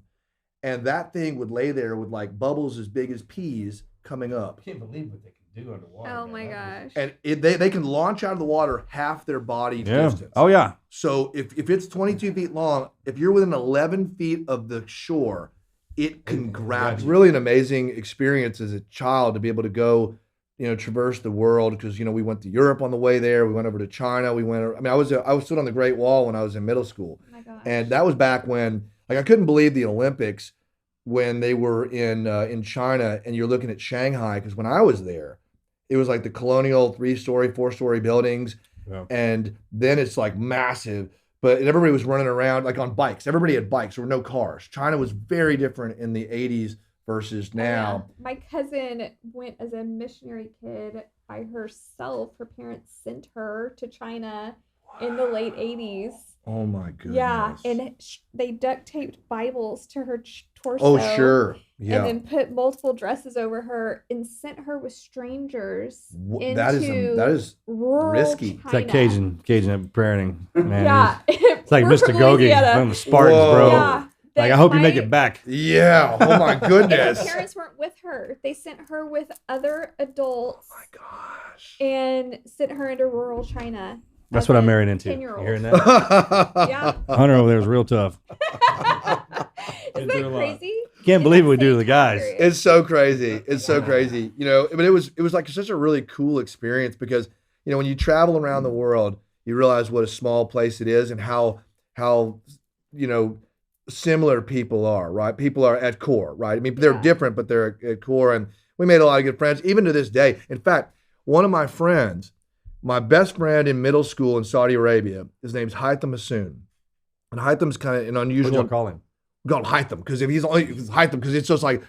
And that thing would lay there with like bubbles as big as peas coming up.
I can't believe what they can do underwater.
Oh
man.
my
That was-
gosh.
And they can launch out of the water half their body distance.
Oh yeah.
So if it's 22 feet long, if you're within 11 feet of the shore, it can grab. It's really an amazing experience as a child to be able to go, traverse the world because we went to Europe on the way there. We went over to China. I was stood on the Great Wall when I was in middle school,
Oh my gosh.
and that was back when I couldn't believe the Olympics when they were in China, and you're looking at Shanghai because when I was there, it was like the colonial 3-story, 4-story buildings.
Yeah.
And then it's like massive, but everybody was running around like on bikes. Everybody had bikes. There were no cars. China was very different in the 80s versus now.
Oh, yeah. My cousin went as a missionary kid by herself. Her parents sent her to China in the late 80s.
Oh my goodness.
Yeah, and they duct taped Bibles to her torso.
Oh, sure. Yeah.
And then put multiple dresses over her and sent her with strangers
That
into
is
rural
risky.
China.
It's like Cajun parenting, man.
Yeah.
It's like
We're
Mr.
from
Gogi
Louisiana.
from the Spartans,
Whoa.
bro.
Yeah.
Like,
that
I hope you make
my-
it back.
Yeah. Oh my
And her
goodness.
parents weren't with her. They sent her with other adults
Oh my gosh.
and sent her into rural China.
That's
as
what I'm
a
married into. You
10-year-old.
hearing that?
Yeah.
Hunter over there was real tough.
Isn't
through
that
a lot.
crazy?
Can't
In
believe
that
what we do to
same
the guys.
time period.
It's so crazy. It's so crazy. But it was like such a really cool experience because, when you travel around the world, you realize what a small place it is and how similar people are, right? People are at core, right? I mean, they're
Yeah.
different, but they're at core. And we made a lot of good friends, even to this day. In fact, one of my friends, my best friend in middle school in Saudi Arabia, his name's Haitham Hassoun. And Haitham's kind of an
What
unusual.
y'all call him?
We call him Haitham because if he's only Haitham because it's just like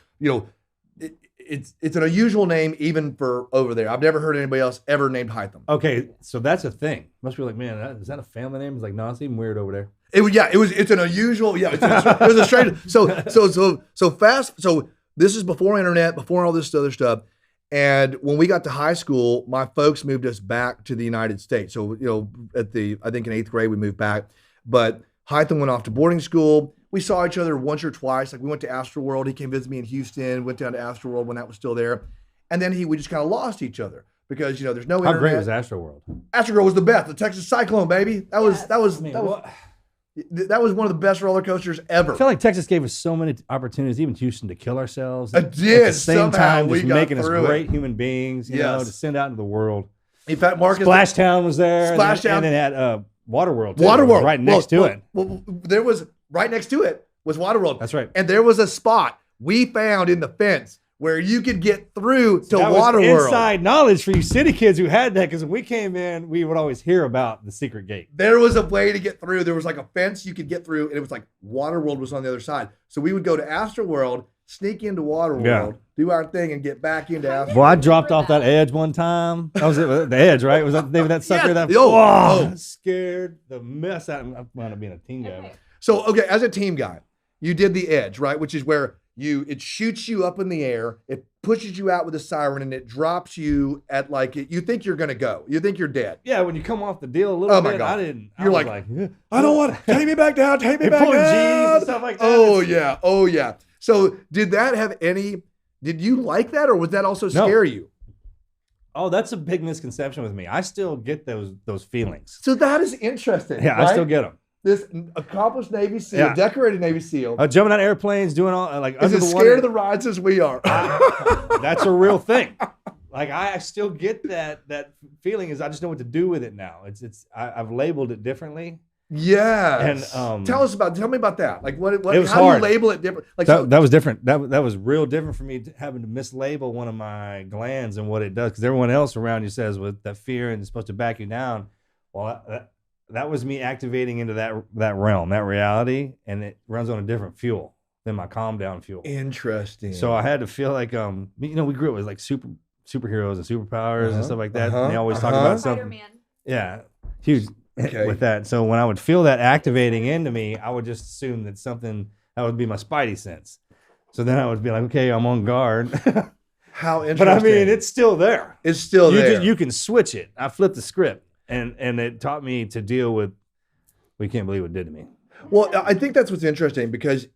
it's an unusual name even for over there. I've never heard anybody else ever named Haitham.
Okay, so that's a thing. Most people are like, man, is that a family name? It's like, no, it's even weird over there.
It's an unusual it was a strange. So fast. So this is before internet, before all this other stuff. And when we got to high school, my folks moved us back to the United States. So I think in 8th grade we moved back, but Haitham went off to boarding school. We saw each other once or twice. Like we went to Astroworld. He came visit me in Houston. Went down to Astroworld when that was still there, and then we just kind of lost each other because there's no
How
internet.
great was Astroworld?
Astroworld was the best. The Texas Cyclone, baby. That was one of the best roller coasters ever.
I feel like Texas gave us so many opportunities, even Houston, to kill ourselves.
It did.
At the same
Somehow
time,
we
just
got
making us
through it.
great human beings, you know,
Yes.
to send out into the world.
In fact, Marcus
Splashtown was there.
Splashtown.
And then had Waterworld. too,
Waterworld
right next to it.
Well, there was right next to it was Waterworld.
That's right.
And there was a spot we found in the fence where you could get through to
That was
Waterworld.
inside knowledge for you city kids who had that, because when we came in, we would always hear about the secret gate.
There was a way to get through. There was like a fence you could get through, and it was like Waterworld was on the other side. So we would go to Astroworld, sneak into Waterworld,
Yeah.
do our thing, and get back into Astroworld.
Well, I dropped off that edge one time. That was it. The edge, right? Was that the name of that sucker?
Yeah.
That
Oh.
scared the mess out of me. I wound up being a teen guy.
Okay.
So, okay, as a team guy, you did the edge, right? Which is where it shoots you up in the air, it pushes you out with a siren, and it drops you at you think you're gonna go. You think you're dead.
Yeah, when you come off the deal a little
Oh my
bit,
God.
I didn't.
You're
I was
like,
"Yeah."
I don't want to take me back down, take me
You're
back
pulling G's
down.
and stuff like that.
Oh yeah, oh yeah. So did that have any? Did you like that, or was that also
No.
scare you?
Oh, that's a big misconception with me. I still get those feelings.
So that is interesting.
Yeah,
right?
I still get them.
This accomplished Navy SEAL,
Yeah.
decorated Navy SEAL,
Jumping on airplanes, doing all like
is
under
as
the
scared
water.
of the rides as we are.
That's a real thing. Like I still get that feeling. Is I just know what to do with it now. I've labeled it differently.
Yes.
And,
tell me about that. Like what
It was
how do
hard.
you label it different? Like
That was different. That was real different for me having to mislabel one of my glands and what it does, because everyone else around you says with that fear and it's supposed to back you down. Well, that was me activating into that realm, that reality, and it runs on a different fuel than my calm down fuel.
Interesting.
So I had to feel like we grew up with like superheroes and superpowers and stuff like that. And they always talk about something.
Spider-Man.
Yeah, huge with that. So when I would feel that activating into me, I would just assume that something that would be my spidey sense. So then I would be like, okay, I'm on guard.
How interesting.
But I mean, it's still there.
It's still there.
You can switch it. I flipped the script, and it taught me to deal with. We can't believe what it did to me.
Well, I think that's what's interesting, because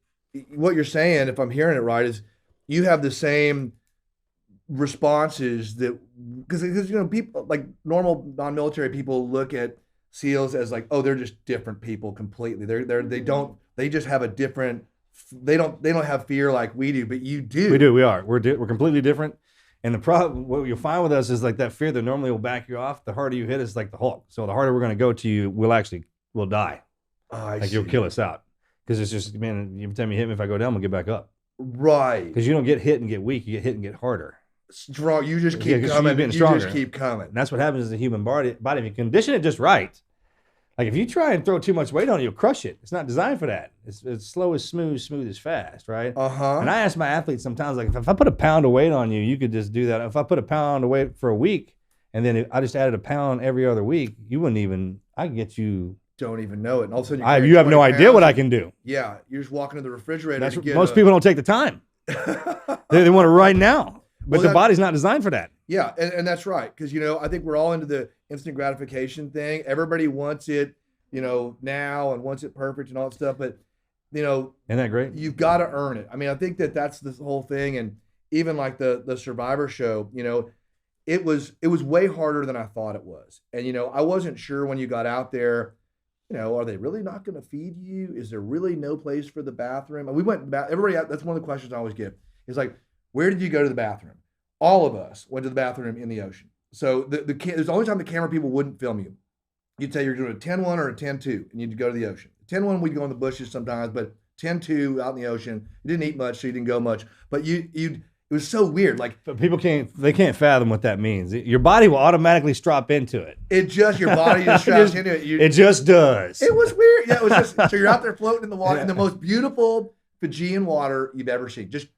what you're saying, if I'm hearing it right, is you have the same responses that because people like normal non-military people look at SEALs as like, oh, they're just different people completely. They just have a different. They don't have fear like we do, but you do.
We do. We are. We're completely different. And the problem, what you'll find with us is like that fear that normally will back you off. The harder you hit is like the Hulk. So the harder we're going to go to you, we'll die. You'll kill us out. Because it's just, man, every time you hit me, if I go down, I'm going to get back up.
Right.
Because you don't get hit and get weak. You get hit and get harder.
Strong. You just keep coming. You just keep coming.
And that's what happens in the human body. If you condition it just right, like if you try and throw too much weight on it, you'll crush it. It's not designed for that. It's slow as smooth, smooth as fast, right? And I ask my athletes sometimes, like, if I put a pound of weight on you, you could just do that. If I put a pound of weight for a week, and then I just added a pound every other week, I can get you.
Don't even know it. And all of a sudden
you have no idea what I can do.
Yeah. You're just walking to the refrigerator.
Most people don't take the time. They want it right now. But the body's not designed for that.
Yeah, and that's right. Because, I think we're all into the instant gratification thing. Everybody wants it, now and wants it perfect and all that stuff. But,
isn't that great?
You've got to earn it. I mean, I think that's the whole thing. And even like the Survivor show, it was way harder than I thought it was. And, I wasn't sure when you got out there, are they really not going to feed you? Is there really no place for the bathroom? And we went, everybody, that's one of the questions I always get. Is like, where did you go to the bathroom? All of us went to the bathroom in the ocean. So there's the only time the camera people wouldn't film you. You'd say you're doing a 10-1 or a 10-2, and you'd go to the ocean. 10-1, we'd go in the bushes sometimes, but 10-2 out in the ocean. You didn't eat much, so you didn't go much. But it was so weird. Like,
but people can't fathom what that means. Your body will automatically strap into it.
Your body just straps into it.
It just does.
It was weird. Yeah, it was just, so you're out there floating in the water, in the most beautiful Fijian water you've ever seen. Just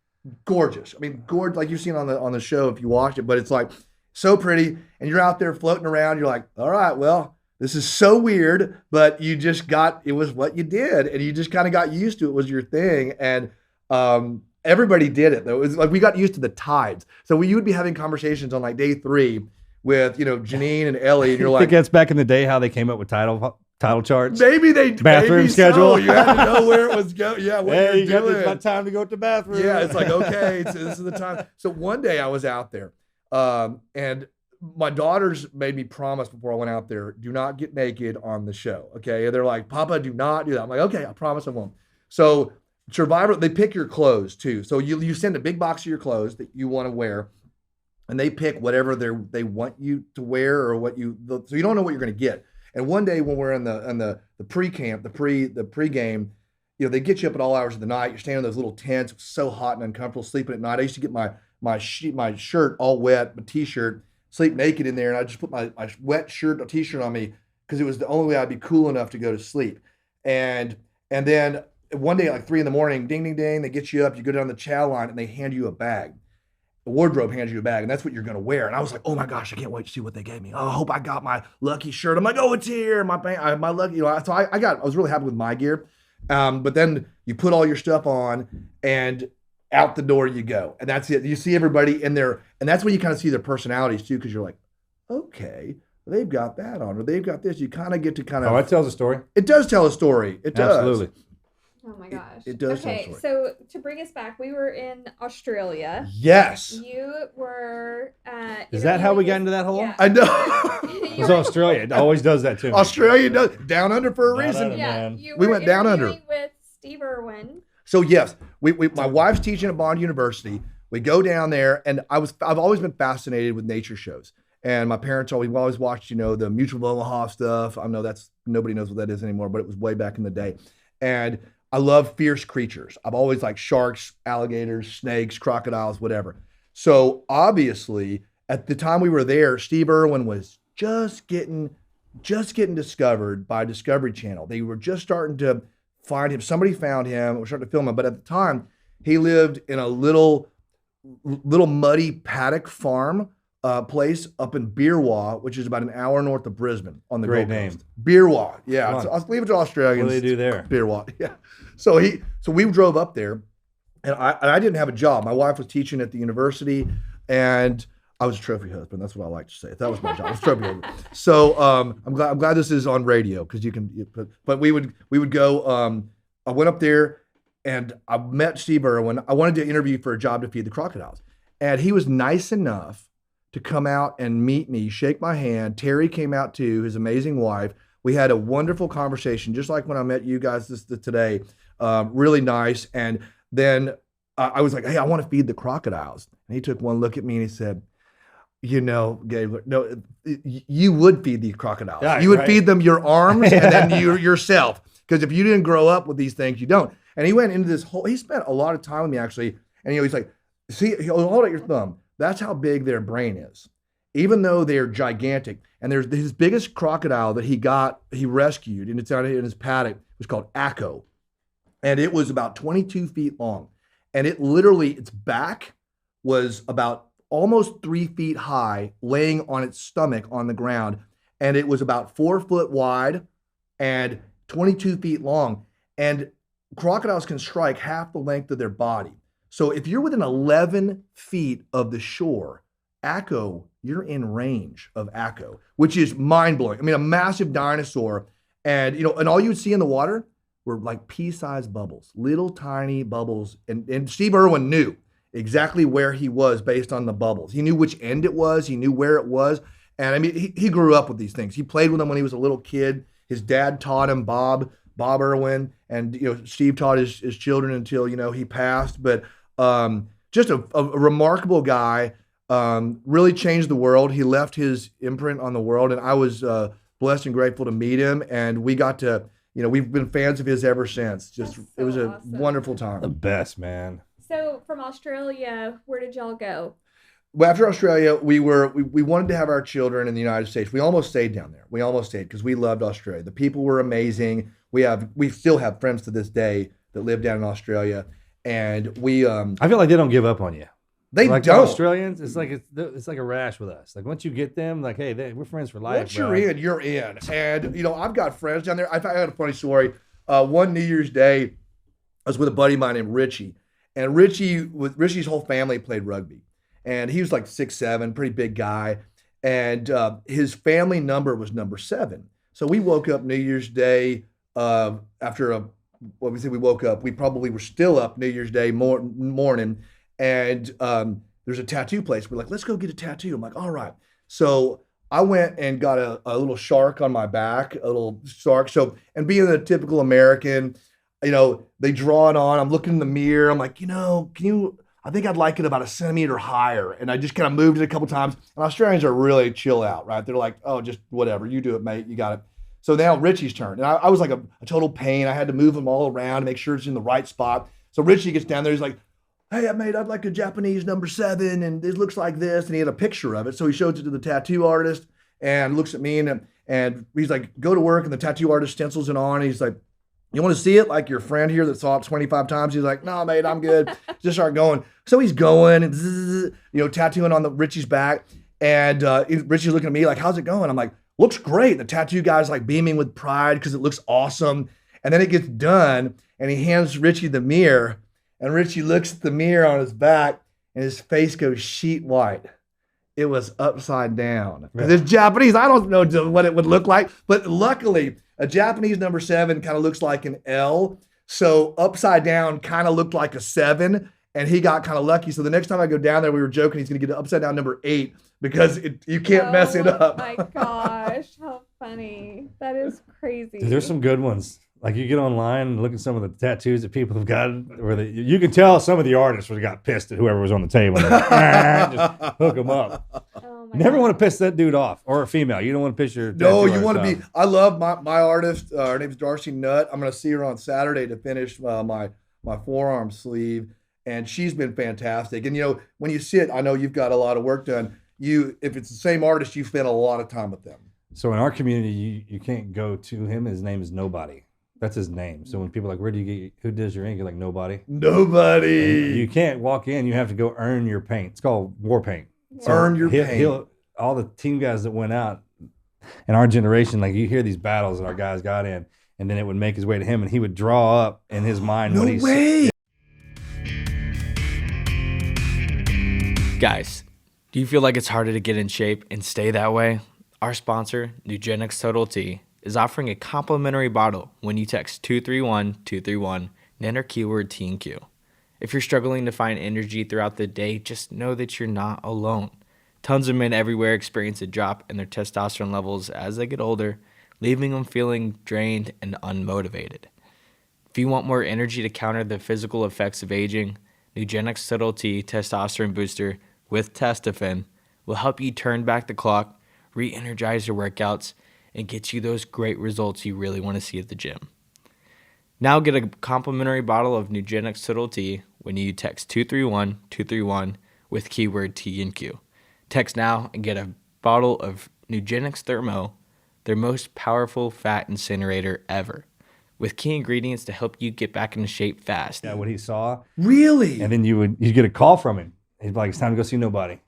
gorgeous. I mean, gorgeous, like you've seen on the show if you watched it, but it's like so pretty. And you're out there floating around. You're like, all right, well, this is so weird, but it was what you did. And you just kind of got used to it. It was your thing. And everybody did it, though. It was like we got used to the tides. So you would be having conversations on like day 3 with, Janine and Ellie. And you're like,
I think that's back in the day how they came up with title charts.
Maybe they
bathroom schedule.
So. You had to know where it was going. Yeah, what
hey,
you're doing.
It's time to go to the bathroom.
Yeah, it's like, okay, so this is the time. So one day I was out there, and my daughters made me promise before I went out there, do not get naked on the show. Okay, and they're like, Papa, do not do that. I'm like, okay, I promise I won't. So Survivor, they pick your clothes too. So you send a big box of your clothes that you want to wear, and they pick whatever they want you to wear or so you don't know what you're going to get. And one day when we're in the pre-camp, the pre-game, they get you up at all hours of the night. You're standing in those little tents. It's so hot and uncomfortable sleeping at night. I used to get my shirt all wet, my t-shirt, sleep naked in there, and I just put my wet shirt or t-shirt on me because it was the only way I'd be cool enough to go to sleep. And then one day at like 3 a.m, ding, ding, ding, they get you up, you go down the chow line, and they hand you a bag. The wardrobe hands you a bag, and that's what you're going to wear. And I was like, oh my gosh, I can't wait to see what they gave me. Oh, I hope I got my lucky shirt. I'm like, oh, it's here. My lucky, so I was really happy with my gear. But then you put all your stuff on and out the door you go. And that's it. You see everybody in there. And that's when you kind of see their personalities too. Cause you're like, okay, they've got that on, or they've got this. You kind of get to kind of.
Oh, it tells a story.
It does tell a story. It does.
Absolutely.
Oh my gosh.
It does.
Okay, so to bring us back, we were in Australia.
Yes.
You were.
Is that how we got into that hole?
Yeah.
I know.
It was Australia. It always does that too.
Australia does down under for a reason.
Under, man.
We
went down under
with Steve Irwin.
So yes, my wife's teaching at Bond University. We go down there, and I've always been fascinated with nature shows. And my parents always watched, the Mutual of Omaha stuff. I know nobody knows what that is anymore, but it was way back in the day. And I love fierce creatures. I've always liked sharks, alligators, snakes, crocodiles, whatever. So obviously, at the time we were there, Steve Irwin was just getting just getting discovered by Discovery Channel. They were just starting to find him. Somebody found him. We're starting to film him. But at the time, he lived in a little muddy paddock farm place up in Beerwah, which is about an hour north of Brisbane on the
Great
Gold
name.
Coast. Beerwah, yeah. So I'll leave it to Australians.
What do they do there?
Beerwah, yeah. So we drove up there, and I didn't have a job. My wife was teaching at the university, and I was a trophy husband. That's what I like to say. That was my job. I was a trophy husband. So I'm glad this is on radio because you can. But we would go. I went up there, and I met Steve Irwin. I wanted to interview for a job to feed the crocodiles, and he was nice enough to come out and meet me, shake my hand. Terry came out too, his amazing wife. We had a wonderful conversation, just like when I met you guys today. Really nice. And then I was like, hey, I want to feed the crocodiles. And he took one look at me and he said, you know, Gabler, no, you would feed the crocodiles. Yeah, you would feed them your arms and then yourself. Because if you didn't grow up with these things, you don't. And he went into this whole, he spent a lot of time with me actually. And he's like, see, hold out your thumb. That's how big their brain is. Even though they're gigantic. And there's his biggest crocodile that he rescued, and it's out in his paddock, was called Akko. And it was about 22 feet long. And it literally, its back was about almost 3 feet high, laying on its stomach on the ground. And it was about 4 foot wide and 22 feet long. And crocodiles can strike half the length of their body. So if you're within 11 feet of the shore, Akko, you're in range of Akko, which is mind-blowing. I mean, a massive dinosaur. And, you know, and all you would see in the water were like pea-sized bubbles, little tiny bubbles. And Steve Irwin knew exactly where he was based on the bubbles. He knew which end it was. He knew where it was. And I mean, he grew up with these things. He played with them when he was a little kid. His dad taught him, Bob Irwin. And, you know, Steve taught his children until, you know, he passed. But just a remarkable guy, really changed the world. He left his imprint on the world, and I was blessed and grateful to meet him. And we got to, you know, we've been fans of his ever since. Just it was a wonderful time.
The best, man.
So from Australia, where did y'all go?
Well, after Australia, we wanted to have our children in the United States. We almost stayed down there. We almost stayed because we loved Australia. The people were amazing. We still have friends to this day that live down in Australia. And we
I feel like they don't give up on you.
They
like
don't.
The Australians, it's like a rash with us. Like once you get them, like, hey, we're friends for life.
Once you're in, you're in. And you know, I've got friends down there. I had a funny story. One New Year's Day, I was with a buddy of mine named Richie, and Richie's whole family played rugby, and he was like 6'7", pretty big guy, and his family number was number 7. So we woke up New Year's Day after we woke up. We probably were still up New Year's Day morning, and there's a tattoo place. We're like, let's go get a tattoo. I'm like, all right. So I went and got a little shark on my back, a little shark. So, and being a typical American, you know, they draw it on. I'm looking in the mirror. I'm like, you know, I think I'd like it about a centimeter higher. And I just kind of moved it a couple times. And Australians are really chill out, right? They're like, oh, just whatever. You do it, mate. You got it. So now Richie's turn. And I was like a total pain. I had to move him all around to make sure it's in the right spot. So Richie gets down there. He's like, hey, mate, I'd like a Japanese number 7. And it looks like this. And he had a picture of it. So he shows it to the tattoo artist and looks at me. And he's like, go to work. And the tattoo artist stencils it on. And he's like, you want to see it? Like your friend here that saw it 25 times. He's like, no, mate, I'm good. Just start going. So he's going and, you know, tattooing on Richie's back. And Richie's looking at me like, how's it going? I'm like, looks great. The tattoo guy's like beaming with pride because it looks awesome. And then it gets done and he hands Richie the mirror, and Richie looks at the mirror on his back and his face goes sheet white. It was upside down. Because it's Japanese. I don't know what it would look like, but luckily a Japanese number 7 kind of looks like an L. So upside down kind of looked like a 7. And he got kind of lucky. So the next time I go down there, we were joking he's going to get an upside down number 8 because you can't mess it up.
Oh my gosh, how funny. That is crazy.
Dude, there's some good ones. Like you get online and look at some of the tattoos that people have gotten, where you can tell some of the artists would have got pissed at whoever was on the table. Just hook them up. Oh my Never want to piss that dude off, or a female. You don't want to piss your
No, you want to be. I love my artist. Her name's Darcy Nutt. I'm going to see her on Saturday to finish my forearm sleeve. And she's been fantastic. And, you know, when you sit, I know you've got a lot of work done. If it's the same artist, you spend a lot of time with them.
So in our community, you can't go to him. His name is Nobody. That's his name. So when people are like, where do you get, who does your ink? You're like, nobody.
Nobody.
And you can't walk in. You have to go earn your paint. It's called war paint. So
Earn your paint.
All the team guys that went out in our generation, like you hear these battles that our guys got in, and then it would make his way to him, and he would draw up in his mind.
No way.
Guys, do you feel like it's harder to get in shape and stay that way? Our sponsor, Nugenix Total T, is offering a complimentary bottle when you text 231-231 and enter keyword T&Q. If you're struggling to find energy throughout the day, just know that you're not alone. Tons of men everywhere experience a drop in their testosterone levels as they get older, leaving them feeling drained and unmotivated. If you want more energy to counter the physical effects of aging, Nugenix Total T Testosterone Booster with Testofen will help you turn back the clock, re-energize your workouts, and get you those great results you really want to see at the gym. Now get a complimentary bottle of Nugenix Total T when you text 231-231 with keyword T&Q. Text now and get a bottle of Nugenix Thermo, their most powerful fat incinerator ever, with key ingredients to help you get back into shape fast.
Yeah, what he saw.
Really?
And then you'd get a call from him. He'd be like, it's time to go see Nobody.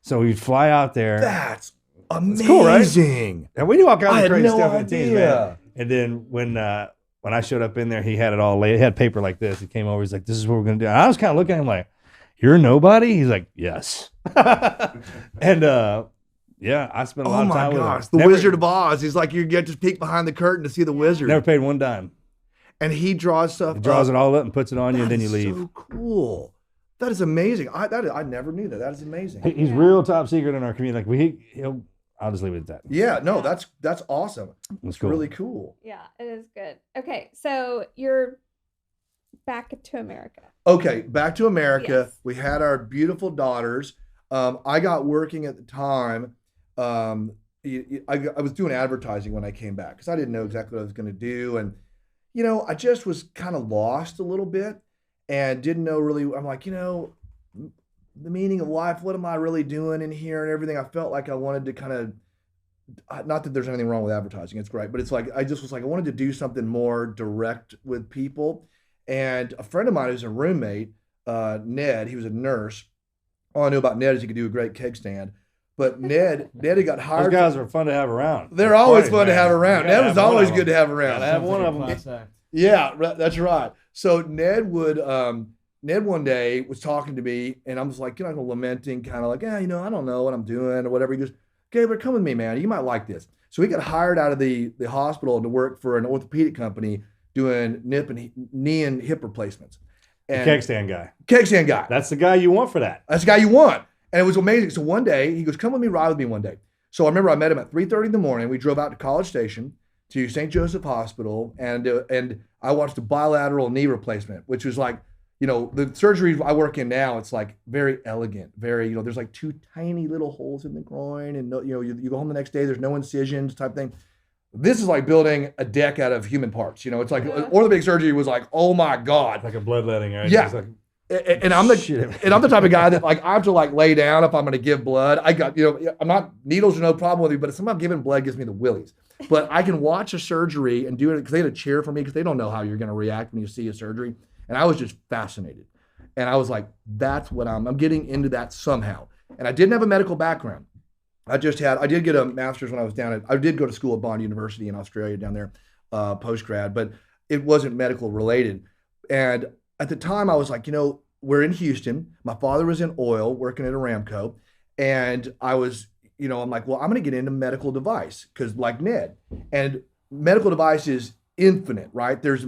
So we'd fly out there.
That's amazing.
It's cool, right? And we do all kinds of crazy
no
stuff in the teams,
idea.
man. And then when I showed up in there, he had it all laid. He had paper like this. He came over. He's like, this is what we're going to do. And I was kind of looking at him like, you're Nobody? He's like, yes. And yeah, I spent a lot of time with him.
The Wizard of Oz. He's like, you get to peek behind the curtain to see the wizard.
Never paid one dime.
And he draws stuff.
He draws it all up and puts it on you, and then you leave.
So cool. That is amazing. I never knew that. That is amazing.
He's real top secret in our community. Like I'll just leave it at that.
Yeah, no, that's awesome.
It's
It's
cool.
really cool.
Yeah, it is good. Okay, so you're back to America.
Okay, back to America.
Yes.
We had our beautiful daughters. I got working at the time. I was doing advertising when I came back because I didn't know exactly what I was going to do. And, I just was kind of lost a little bit and didn't know really. I'm like, the meaning of life. What am I really doing in here and everything? I felt like I wanted to kind of, not that there's anything wrong with advertising. It's great. But it's like, I just was like, I wanted to do something more direct with people. And a friend of mine who's a roommate, Ned, he was a nurse. All I knew about Ned is he could do a great keg stand. But Ned had got hired.
Those guys are fun to have around.
They're always fun to have around. Ned was always good to have around.
Gotta have one of them.
Yeah, that's right. So Ned one day was talking to me, and I'm just like, lamenting, kind of like, I don't know what I'm doing or whatever. He goes, Gabler, come with me, man. You might like this. So he got hired out of the hospital to work for an orthopedic company doing knee and hip replacements. And
The keg stand guy.
Keg stand guy.
That's the guy you want for that.
That's the guy you want. And it was amazing. So one day, he goes, come with me, ride with me one day. So I remember I met him at 3:30 in the morning. We drove out to College Station to St. Joseph Hospital, and I watched a bilateral knee replacement, which was like, the surgery I work in now, it's like very elegant, very, there's like two tiny little holes in the groin, and you go home the next day, there's no incisions type thing. This is like building a deck out of human parts. It's like orthopedic surgery was like, oh my God.
Like a bloodletting, right?
Yeah.
It's like,
and I'm the type of guy that like I have to like lay down if I'm going to give blood. I got I'm not, needles are no problem with me, but if somehow giving blood gives me the willies. But I can watch a surgery and do it because they had a chair for me because they don't know how you're going to react when you see a surgery. And I was just fascinated, and I was like, that's what I'm getting into that somehow. And I didn't have a medical background. I did get a master's when I did go to school at Bond University in Australia down there, post grad, but it wasn't medical related. And at the time I was like, we're in Houston. My father was in oil working at Aramco. And I was, I'm like, well, I'm going to get into medical device because like Ned, and medical device is infinite, right? There's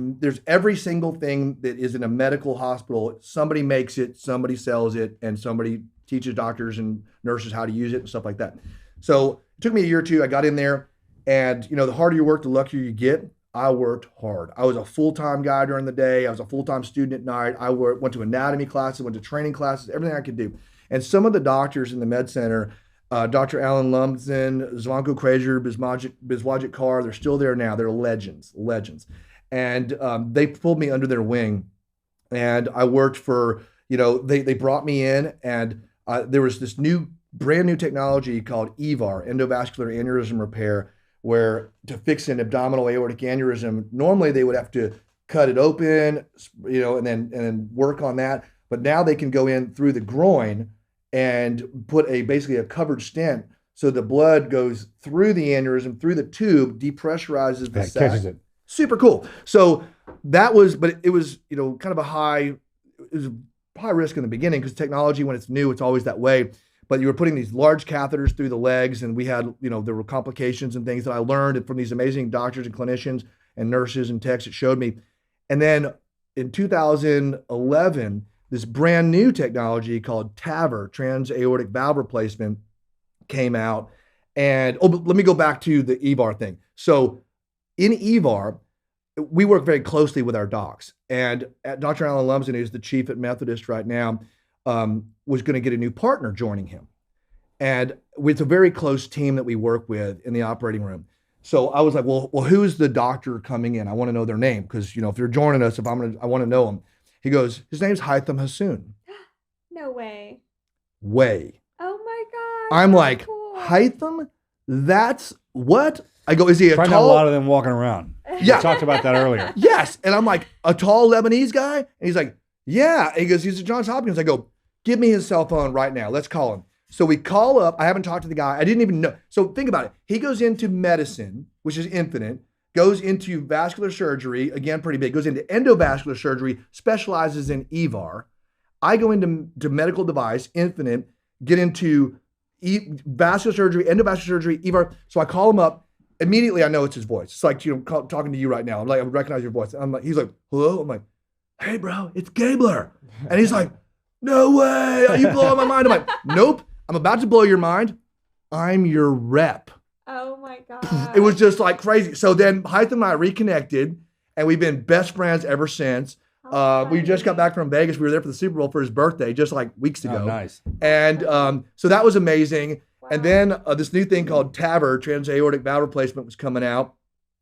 every single thing that is in a medical hospital. Somebody makes it, somebody sells it, and somebody teaches doctors and nurses how to use it and stuff like that. So it took me a year or two. I got in there, and the harder you work, the luckier you get. I worked hard. I was a full-time guy during the day. I was a full-time student at night. I went to anatomy classes, went to training classes, everything I could do. And some of the doctors in the med center, Dr. Alan Lumsden, Zvanko Krajer, Biswajit Carr, they're still there now. They're legends. And they pulled me under their wing. And I worked for, they brought me in, and there was this brand new technology called EVAR, endovascular aneurysm repair, where to fix an abdominal aortic aneurysm, normally they would have to cut it open, and then work on that. But now they can go in through the groin and put basically a covered stent, so the blood goes through the aneurysm, through the tube, depressurizes the sac.
Catches it.
Super cool. So that was, but it was, kind of it was a high risk in the beginning, because technology, when it's new, it's always that way. But you were putting these large catheters through the legs, and we had, there were complications and things that I learned from these amazing doctors and clinicians and nurses and techs that showed me. And then in 2011, this brand new technology called TAVR, trans-aortic valve replacement, came out. And but let me go back to the EVAR thing. So in EVAR, we work very closely with our docs. And Dr. Alan Lumsden, who's the chief at Methodist right now, was going to get a new partner joining him. And it's a very close team that we work with in the operating room. So I was like, well, who's the doctor coming in? I want to know their name, because, if they're joining us, I want to know them. He goes, his name's Haitham Hassoun.
No way.
Way.
Oh my God.
I'm like,
cool.
Haitham? That's what? I go, is he a
Probably
tall?
not a lot of them walking around.
Yeah.
We talked about that earlier.
Yes. And I'm like, a tall Lebanese guy? And he's like, yeah. And he goes, he's at Johns Hopkins. I go, give me his cell phone right now. Let's call him. So we call up. I haven't talked to the guy. I didn't even know. So think about it. He goes into medicine, which is infinite, goes into vascular surgery, again, pretty big, goes into endovascular surgery, specializes in EVAR. I go into medical device, infinite, get into vascular surgery, endovascular surgery, EVAR. So I call him up. Immediately, I know it's his voice. It's like, talking to you right now. I'm like, I recognize your voice. I'm like, he's like, hello? I'm like, hey, bro, it's Gabler. And he's like, no way. Are you blowing my mind? I'm like, nope. I'm about to blow your mind. I'm your rep.
Oh my God.
It was just like crazy. So then Haitham and I reconnected, and we've been best friends ever since. We just got back from Vegas. We were there for the Super Bowl for his birthday, just like weeks ago.
Oh, nice.
And so that was amazing. Wow. And then this new thing called TAVR, trans-aortic valve replacement, was coming out.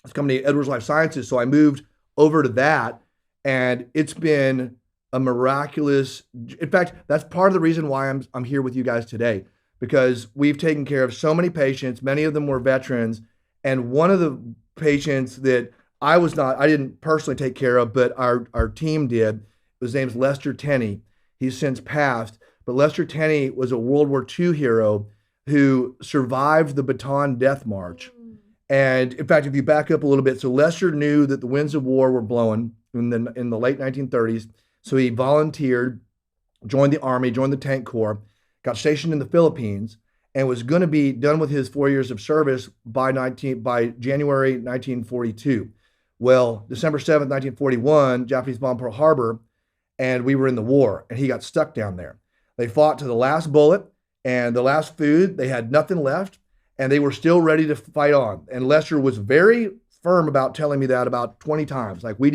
It's coming to Edwards Life Sciences. So I moved over to that, and it's been a miraculous. In fact, that's part of the reason why I'm here with you guys today, because we've taken care of so many patients. Many of them were veterans, and one of the patients that I didn't personally take care of, but our team did. His name's Lester Tenney. He's since passed, but Lester Tenney was a World War II hero who survived the Bataan Death March. And in fact, if you back up a little bit, so Lester knew that the winds of war were blowing in the late 1930s. So he volunteered, joined the Army, joined the Tank Corps, got stationed in the Philippines, and was going to be done with his 4 years of service by January 1942. Well, December 7th, 1941, Japanese bombed Pearl Harbor, and we were in the war, and he got stuck down there. They fought to the last bullet and the last food. They had nothing left, and they were still ready to fight on. And Lester was very firm about telling me that about 20 times. Like, we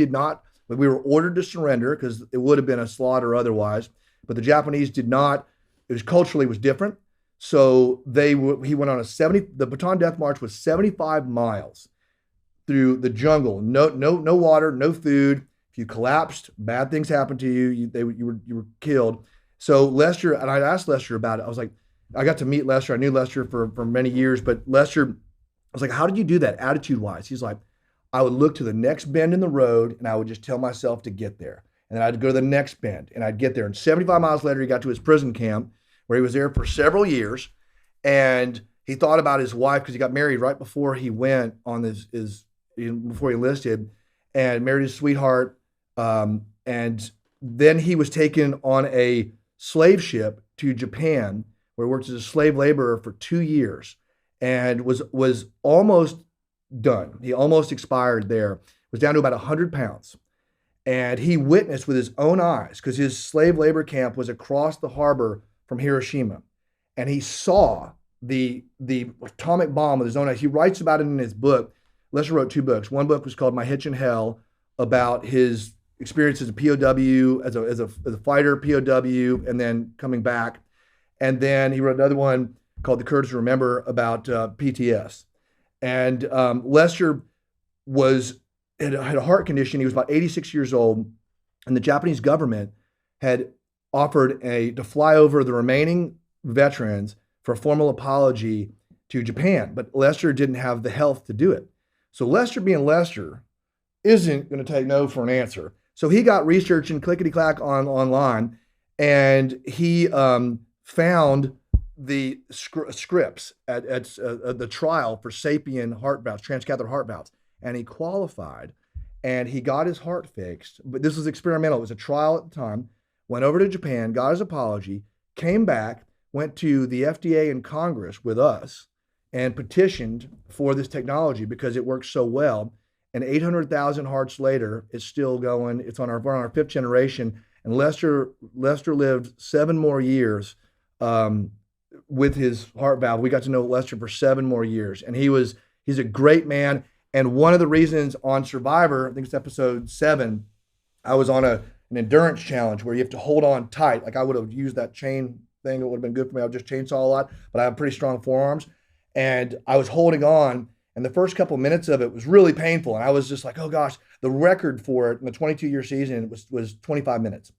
were ordered to surrender because it would have been a slaughter otherwise, but the Japanese did not. It was culturally was different. So he went on the Bataan Death March was 75 miles through the jungle. No water, no food. If you collapsed, bad things happened to you. You were killed. So Lester, and I asked Lester about it. I was like, I got to meet Lester. I knew Lester for many years, but Lester, I was like, how did you do that attitude-wise? He's like, I would look to the next bend in the road, and I would just tell myself to get there. And then I'd go to the next bend, and I'd get there. And 75 miles later, he got to his prison camp, where he was there for several years. And he thought about his wife, because he got married right before he went on before he enlisted, and married his sweetheart. And then he was taken on a slave ship to Japan, where he worked as a slave laborer for 2 years, and was almost done. He almost expired there. Was down to about 100 pounds. And he witnessed with his own eyes, because his slave labor camp was across the harbor from Hiroshima. And he saw the atomic bomb with his own eyes. He writes about it in his book. Lester wrote 2 books. One book was called My Hitch in Hell, about his experience as a POW, as a fighter POW, and then coming back. And then he wrote another one called The Courage to Remember, about PTS. And Lester had a heart condition. He was about 86 years old, and the Japanese government had offered to fly over the remaining veterans for a formal apology to Japan, but Lester didn't have the health to do it. So Lester being Lester isn't going to take no for an answer. So he got researching clickety-clack online, and he found the scripts at the trial for sapien heart valves, transcatheter heart valves, and he qualified, and he got his heart fixed. But this was experimental. It was a trial at the time. Went over to Japan, got his apology, came back, went to the FDA and Congress with us, and petitioned for this technology because it works so well. And 800,000 hearts later, it's still going. We're on our 5th generation. And Lester lived 7 more years with his heart valve. We got to know Lester for 7 more years. And he's a great man. And one of the reasons on Survivor, I think it's episode 7, I was on an endurance challenge where you have to hold on tight. Like I would have used that chain thing. It would have been good for me. I would just chainsaw a lot, but I have pretty strong forearms. And I was holding on, and the first couple minutes of it was really painful. And I was just like, oh gosh, the record for it in the 22-year season was 25 minutes.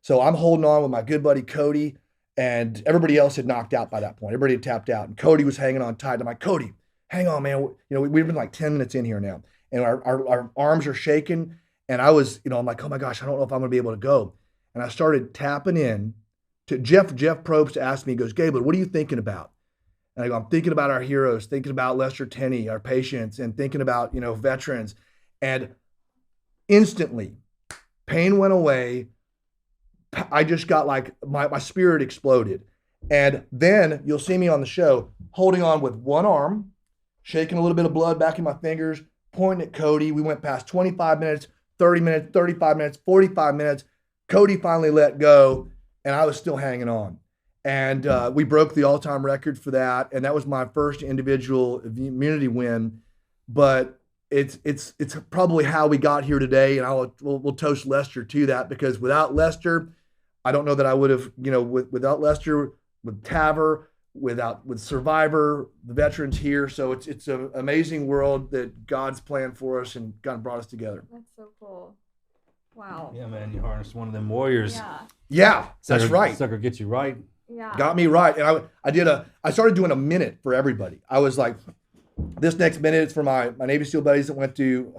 So I'm holding on with my good buddy Cody, and everybody else had knocked out by that point. Everybody had tapped out, and Cody was hanging on tight. I'm like, Cody, hang on, man. You know, we've been like 10 minutes in here now, and our arms are shaking. And I was, I'm like, oh my gosh, I don't know if I'm gonna be able to go. And I started tapping in to Jeff Probst asked me, he goes, Gabler, what are you thinking about? And I go, I'm thinking about our heroes, thinking about Lester Tenney, our patients, and thinking about, veterans. And instantly, pain went away. I just got like, my spirit exploded. And then you'll see me on the show holding on with one arm, shaking a little bit of blood back in my fingers, pointing at Cody. We went past 25 minutes, 30 minutes, 35 minutes, 45 minutes. Cody finally let go, and I was still hanging on. And we broke the all-time record for that, and that was my first individual immunity win. But it's probably how we got here today, and we'll toast Lester to that, because without Lester, I don't know that I would have, without Lester, with TAVR, with Survivor, the veterans here. So it's an amazing world that God's planned for us, and God brought us together.
That's so cool. Wow.
Yeah, man, you harnessed one of them warriors.
Yeah, that's right.
Sucker gets you right.
Yeah.
Got
me right. And I started doing a minute for everybody. I was like, this next minute is for my Navy SEAL buddies that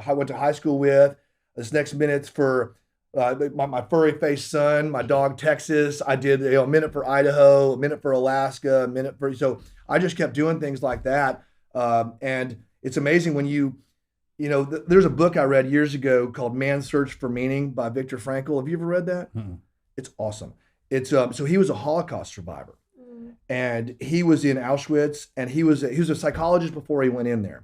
I went to high school with. This next minute's for my furry faced son, my dog Texas. I did a minute for Idaho, a minute for Alaska, a minute for, so I just kept doing things like that. And it's amazing when there's a book I read years ago called Man's Search for Meaning by Viktor Frankl. Have you ever read that? Mm-hmm. It's awesome. It's so he was a Holocaust survivor, and he was in Auschwitz, and he was a psychologist before he went in there,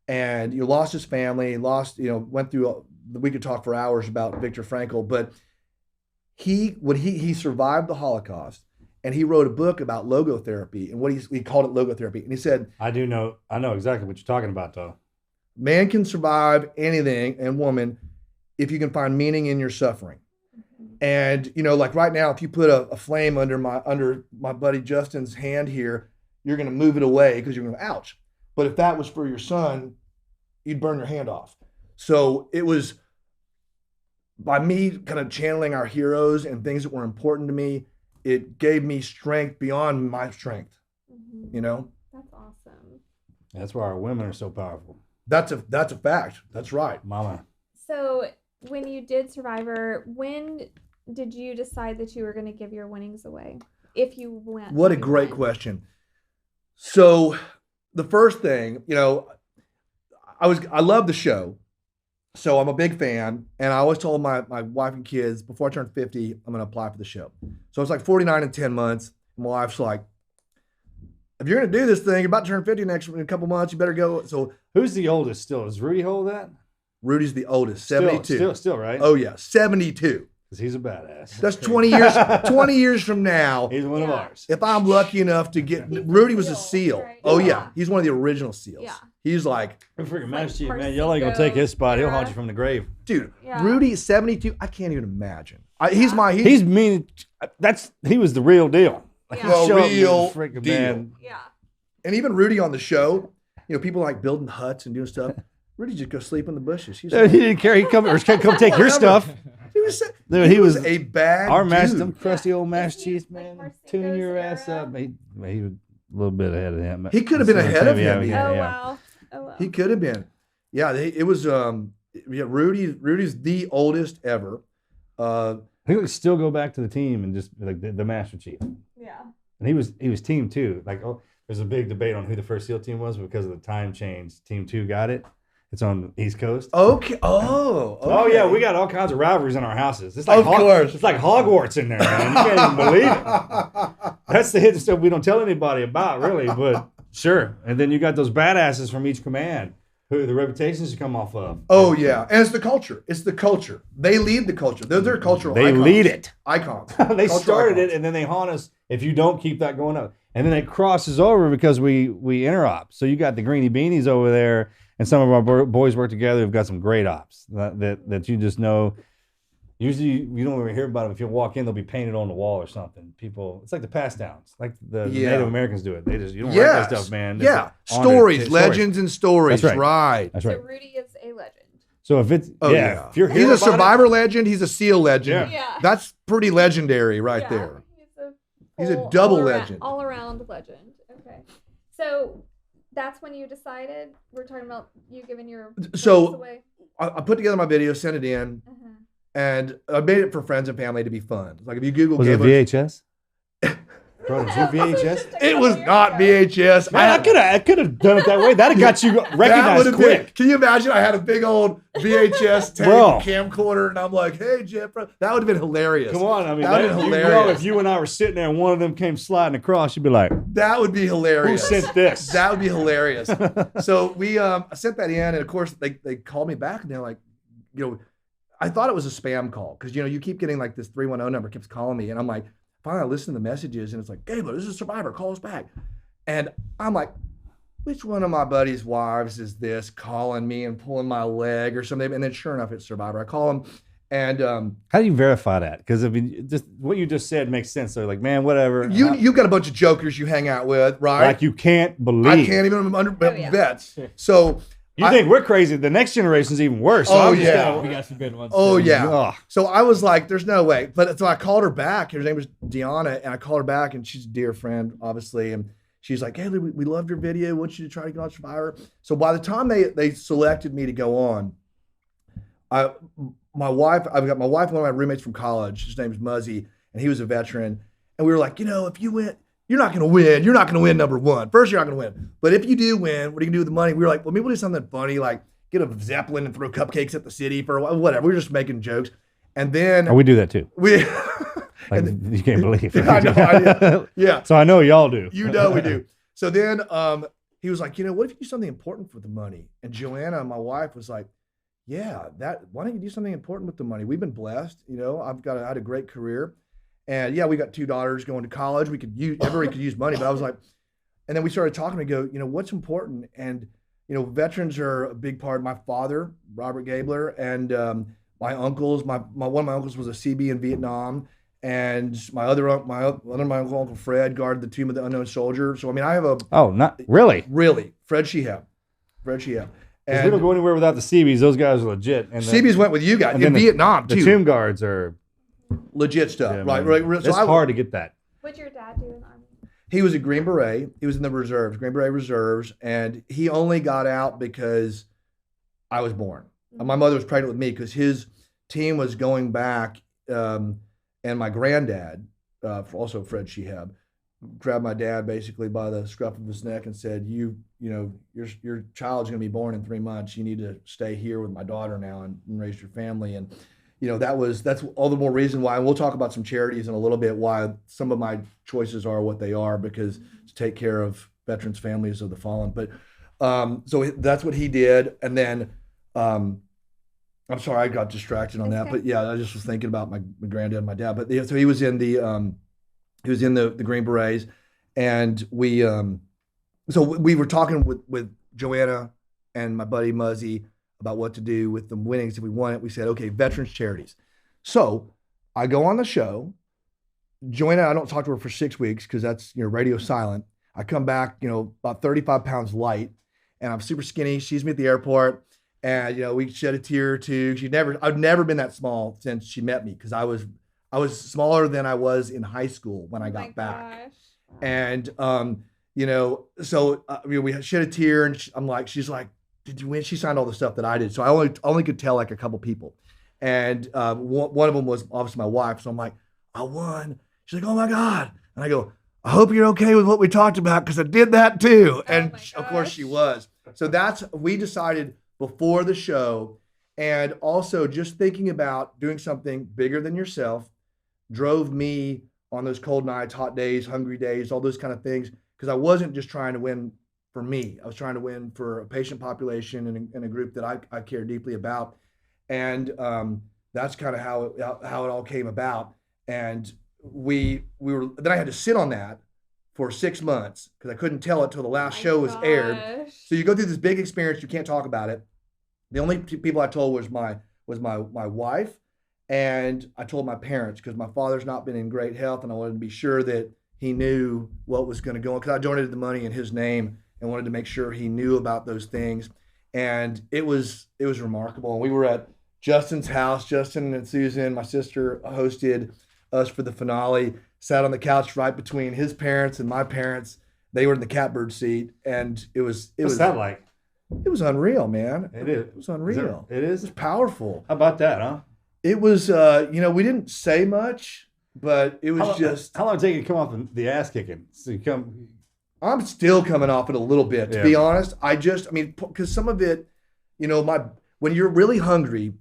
and lost his family, went through. We could talk for hours about Viktor Frankl, but he survived the Holocaust, and he wrote a book about logotherapy, and what he called it logotherapy, and he said, I know exactly what you're talking about, though. Man can survive anything, and woman, if you can find meaning in your suffering. And like right now, if you put a flame under my buddy Justin's hand here, you're going to move it away because you're going to ouch. But if that was for your son, you'd burn your hand off. So it was by me kind of channeling our heroes and things that were important to me. It gave me strength beyond my strength.
Mm-hmm. That's awesome.
That's why our women are so powerful.
That's a fact. That's right,
Mama.
So when you did Survivor, when did you decide that you were going to give your winnings away? If you went.
What a great question. So the first thing, I love the show. So I'm a big fan. And I always told my wife and kids, before I turn 50, I'm going to apply for the show. So it's like 49 and 10 months. And my wife's like, if you're going to do this thing, you're about to turn 50 in a couple months, you better go. So
who's the oldest still? Does Rudy hold that?
Rudy's the oldest, 72.
Still, right?
Oh yeah, 72.
Because he's a badass.
That's 20 years. 20 years from now,
he's one of ours.
If I'm lucky enough to get, Rudy was a SEAL. Right? Oh yeah, he's one of the original SEALs. Yeah. He's like,
freaking Master Chief, man. Y'all ain't gonna take his spot. He'll haunt you from the grave,
dude. Yeah. Rudy 72. I can't even imagine. He's
mean. He was the real deal.
Yeah. Real
freaking
deal.
Man.
Yeah.
And even Rudy on the show, people like building huts and doing stuff. Rudy just go sleep in the bushes.
He didn't care. He'd come take your stuff.
He was a bad
our
dude.
master, them crusty old Master Chiefs, man. Tune your ass up. He would little bit ahead of him.
He could have been ahead of him.
Wow. Oh wow.
He could have been. Yeah, it was. Rudy's the oldest ever.
I think we still go back to the team and just like the Master Chief.
Yeah.
And he was team 2. Like, there's a big debate on who the first SEAL team was because of the time change. Team 2 got it. It's on the East Coast.
Okay. Oh. Okay.
Oh yeah, we got all kinds of rivalries in our houses. It's like
of course.
It's like Hogwarts in there, man. You can't even believe it. That's the hidden stuff we don't tell anybody about, really. But sure. And then you got those badasses from each command who the reputations come off of.
Oh yeah, and it's the culture. It's the culture. They lead the culture. They're cultural.
They
icons.
lead it.
Icons.
They started
icons.
it, and then they haunt us if you don't keep that going up. And then it crosses over because we interop. So you got the greenie beanies over there. And some of our boys work together. We've got some great ops that you just know. Usually, you don't ever hear about them. If you walk in, they'll be painted on the wall or something. People, it's like the pass downs, like the Native Americans do it. They just you don't write that stuff, man.
Yeah, stories, legends, and stories.
That's
right.
That's right.
So Rudy is a legend.
So if it's if you're
he's a survivor legend. He's a SEAL legend.
Yeah.
That's pretty legendary right there. He's a double legend.
All around legend. Okay. So that's when you decided we're talking about you giving your away.
I put together my video, sent it in, and I made it for friends and family to be fun. Like if you Google,
was it VHS? Bro, did you VHS?
It was not VHS.
Man, I could have done it that way. That'd have got you recognized quick.
Can you imagine? I had a big old VHS tape camcorder, and I'm like, "Hey, Jeff," that would have been hilarious.
Come on, I mean,
that would have been hilarious.
If you and I were sitting there and one of them came sliding across, you'd be like,
"That would be hilarious."
Who sent this?
That would be hilarious. So we I sent that in, and of course they called me back, and they're like, I thought it was a spam call because you keep getting like this 310 number keeps calling me, and I'm like. Finally, I listen to the messages, and it's like, Gabler, this is a survivor. Call us back. And I'm like, which one of my buddies' wives is this calling me and pulling my leg or something? And then sure enough, it's survivor. I call him, and
how do you verify that? Because I mean, just what you just said makes sense. So like, man, whatever.
You've got a bunch of jokers you hang out with, right?
Like you can't believe.
I can't even under bets. So.
You think we're crazy? The next generation's even worse.
So
we got some good ones.
Oh yeah. Ugh. So I was like, "There's no way." But so I called her back. Her name was Deanna, and I called her back, and she's a dear friend, obviously. And she's like, "Hey, we loved your video. I want you to try to go on Survivor." So by the time they selected me to go on, I've got my wife and one of my roommates from college. His name is Muzzy, and he was a veteran. And we were like, if you win. You're not going to win. You're not going to win number one. First, you're not going to win. But if you do win, what are you going to do with the money? We were like, well, maybe we'll do something funny, like get a Zeppelin and throw cupcakes at the city for a while, whatever. We were just making jokes. And then...
we do that too.
You
can't believe it.
I know. Yeah.
So I know y'all do.
We do. So then he was like, what if you do something important for the money? And Joanna, my wife, was like, yeah, why don't you do something important with the money? We've been blessed. I had a great career. And yeah, we got 2 daughters going to college. Everybody could use money, but I was like, and then we started talking and go, what's important? And, veterans are a big part. My father, Robert Gabler, and my uncles, one of my uncles was a CB in Vietnam. And my uncle Fred guarded the tomb of the unknown soldier. So, I mean, I have
not really.
Really. Fred Shehab. And
we don't go anywhere without the CBs. Those guys are legit. And
CBs went with you guys in Vietnam, too.
The tomb guards are...
legit stuff, right?
It's hard to get that.
What'd your dad do in the Army?
He was a Green Beret. He was in the reserves, Green Beret reserves, and he only got out because I was born. Mm-hmm. My mother was pregnant with me because his team was going back, and my granddad, also Fred Shehab, grabbed my dad basically by the scruff of his neck and said, your child's going to be born in 3 months. You need to stay here with my daughter now and raise your family. And that's all the more reason why, and we'll talk about some charities in a little bit, why some of my choices are what they are, because to take care of veterans' families of the fallen. But so that's what he did. And then, I'm sorry, I got distracted on that, but yeah, I just was thinking about my granddad and my dad. But so he was in the Green Berets, and we were talking with Joanna and my buddy Muzzy about what to do with the winnings. If we won it, we said, okay, veterans charities. So I go on the show. Joanna, I don't talk to her for 6 weeks because that's, radio silent. I come back, about 35 pounds light, and I'm super skinny. She sees me at the airport, and, we shed a tear or two. I've never been that small since she met me, because I was smaller than I was in high school when I got back.
Gosh.
And you know, so we shed a tear, and she's like, did you win? She signed all the stuff that I did, so I only could tell like a couple people, and one of them was obviously my wife. So I'm like, I won. She's like, oh my God, and I go, I hope you're okay with what we talked about because I did that too, and of course she was. So we decided before the show, and also just thinking about doing something bigger than yourself drove me on those cold nights, hot days, hungry days, all those kind of things, because I wasn't just trying to win for me. I was trying to win for a patient population and a group that I care deeply about. And that's kind of how it all came about. And then I had to sit on that for 6 months because I couldn't tell it till the last show was aired. So you go through this big experience, you can't talk about it. The only people I told was my wife, and I told my parents because my father's not been in great health, and I wanted to be sure that he knew what was going to go on because I donated the money in his name and wanted to make sure he knew about those things. And it was remarkable. And we were at Justin's house. Justin and Susan, my sister, hosted us for the finale. Sat on the couch right between his parents and my parents. They were in the catbird seat, and
What's that like?
It was unreal, man.
It is.
It was unreal.
It is.
It's powerful.
How about that, huh?
It was, we didn't say much, but it was
How long did it take you to come off the ass kicking? So
I'm still coming off it a little bit, to be honest. Because some of it, when you're really hungry,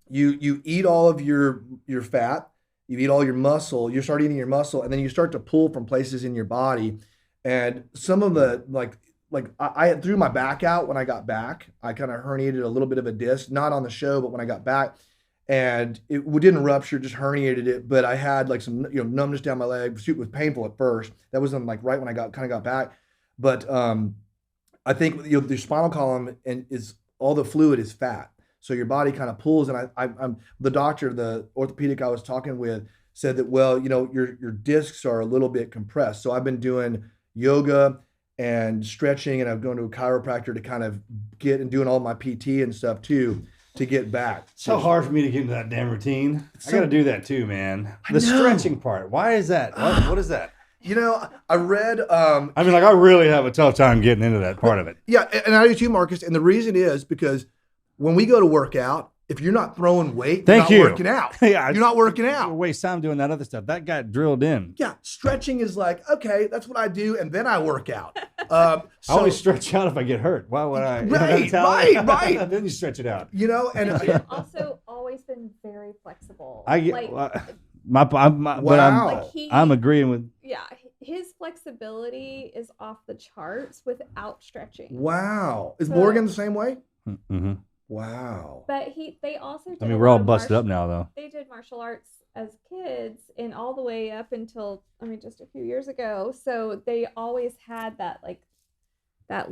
you eat all of your fat, you eat all your muscle, you start eating your muscle, and then you start to pull from places in your body. And some of the, I threw my back out when I got back. I kind of herniated a little bit of a disc, not on the show, but when I got back. And it didn't rupture, just herniated it. But I had like some numbness down my leg. It was painful at first. That was right when I got back. But I think the spinal column is all the fluid is fat, so your body kind of pulls. And I'm the doctor, the orthopedic I was talking with, said that your discs are a little bit compressed. So I've been doing yoga and stretching, and I'm going to a chiropractor to kind of get and doing all my PT and stuff too to get back.
It's so hard for me to get into that damn routine. I got to do that too, man. The stretching part. Why is that? What is that?
I read.
I really have a tough time getting into that part of it.
Yeah, and I do too, Marcus. And the reason is because when we go to work out, if you're not throwing weight, you're not working out.
Yeah,
you're not working out.
You waste time doing that other stuff. That got drilled in.
Yeah, stretching is like, okay, that's what I do, and then I work out.
I only stretch out if I get hurt. Why would I?
Right.
Then you stretch it out.
And
I've also always been very flexible.
I get I'm agreeing with.
Yeah, his flexibility is off the charts without stretching.
Wow, is Morgan the same way?
Mm-hmm.
Wow.
But they also did
we're all busted up now, though.
They did martial arts as kids and all the way up until, just a few years ago. So they always had that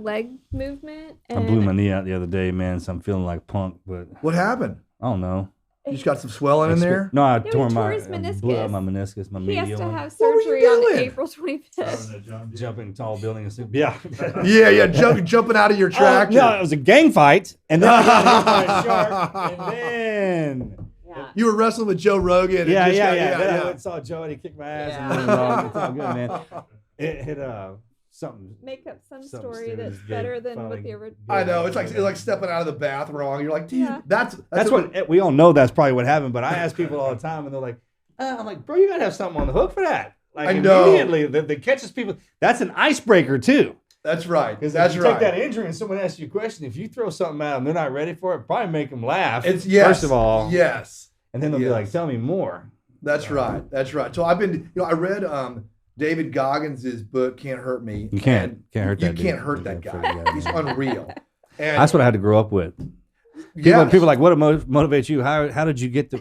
leg movement. And
I blew my knee out the other day, man, so I'm feeling like punk. But
what happened?
I don't know.
You just got some swelling in there?
No, I
tore
his
meniscus.
Blew out my meniscus, my medial.
He has to have surgery on April 25th.
Jumping tall buildings. Yeah.
Yeah, jumping out of your tractor.
No, it was a gang fight, and then I got hit by a shark, and then...
Yeah.
You were wrestling with Joe Rogan.
Yeah. Then I went and saw Joe, and he kicked my ass, and then it's all good, man. It hit something.
Make up some story that's better than what the original.
I know it's like stepping out of the bath wrong. You're like, dude, that's
what we all know. That's probably what happened. But I ask people all the time, and they're like, "I'm like, bro, you gotta have something on the hook for that." Like
I know.
Immediately, that catches people. That's an icebreaker too.
That's right.
Because
if
you take that injury and someone asks you a question, if you throw something at them, they're not ready for it. Probably make them laugh. First of all,
yes,
and then they'll be like, "Tell me more."
That's right. So I've been, I read David Goggins' book, Can't Hurt Me.
You can't hurt that.
You can't hurt that guy. He's unreal. And
that's what I had to grow up with. People are like, what motivates you? How did you get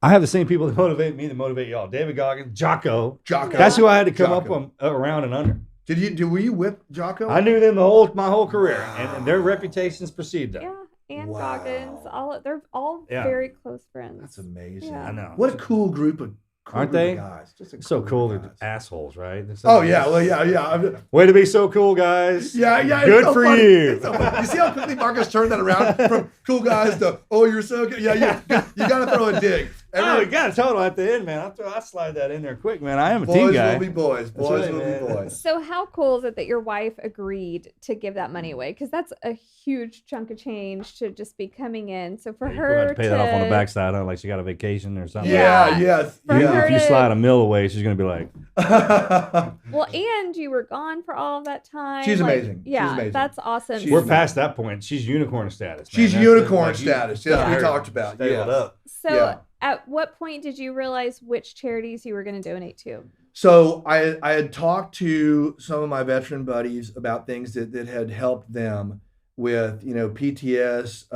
I have the same people that motivate me that motivate y'all. David Goggins, Jocko. That's who I had to come up around and under.
Were you with Jocko?
I knew them my whole career, and their reputations precede them.
Yeah. And Goggins, they're all very close friends.
That's amazing.
Yeah.
I know.
What a cool group of
aren't they?
Guys. Just
so cool. They're assholes, right?
Yeah.
Way to be so cool, guys.
Yeah.
Good for you.
So you see how quickly Marcus turned that around from cool guys to, oh, you're so good. Yeah. You got to throw a dig.
Oh, we got a total at the end, man. I slide that in there quick, man. I am a
Boys
team guy.
will be boys. Boys will be boys.
So how cool is it that your wife agreed to give that money away? Because that's a huge chunk of change to just be coming in. So for her
to pay that off on the backside, huh? Like she got a vacation or something.
Yeah, yes.
If you slide a meal away, she's gonna be like,
well, and you were gone for all of that time.
She's amazing.
Yeah,
She's amazing.
that's awesome.
We're past that point. She's unicorn status.
She's unicorn status. Yes, we talked about. Yeah.
So at what point did you realize which charities you were going to donate to?
So I had talked to some of my veteran buddies about things that had helped them with, PTS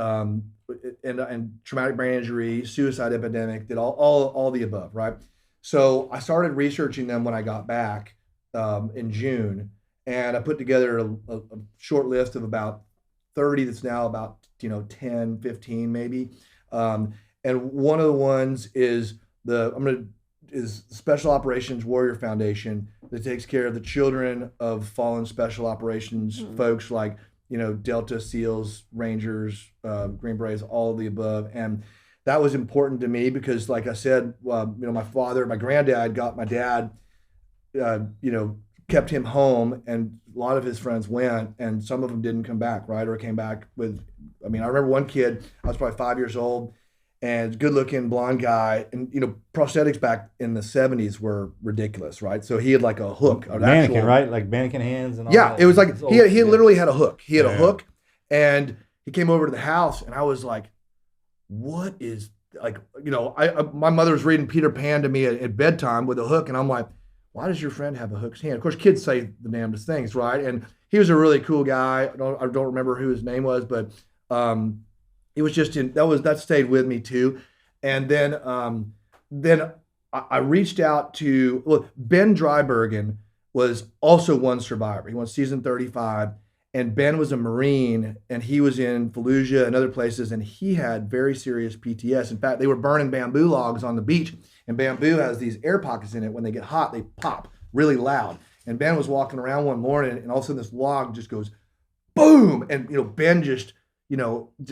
and traumatic brain injury, suicide epidemic, that all the above, right? So I started researching them when I got back in June, and I put together a short list of about 30 that's now about 10, 15 maybe. And one of the ones is is Special Operations Warrior Foundation that takes care of the children of fallen special operations folks like Delta SEALs, Rangers, Green Berets, all of the above. And that was important to me because, like I said, my granddad got my dad, kept him home, and a lot of his friends went, and some of them didn't come back, right? Or came back with, I remember one kid, I was probably 5 years old, and good looking blonde guy, and prosthetics back in the 70s were ridiculous, right? So he had like a hook,
mannequin, right? Like mannequin hands and all
that. It was like he literally had a hook. He had
a
hook, and he came over to the house, and I was like, what is, like, my mother was reading Peter Pan to me at bedtime with a hook, and I'm like, why does your friend have a hooked hand? Of course, kids say the damnedest things, right? And he was a really cool guy. I don't remember who his name was, but it was just that stayed with me too. And then I reached out to Ben Drybergen was also one survivor. He won season 35, and Ben was a Marine, and he was in Fallujah and other places, and he had very serious PTS. In fact, they were burning bamboo logs on the beach, and bamboo has these air pockets in it. When they get hot, they pop really loud. And Ben was walking around one morning, and all of a sudden this log just goes boom, and Ben just,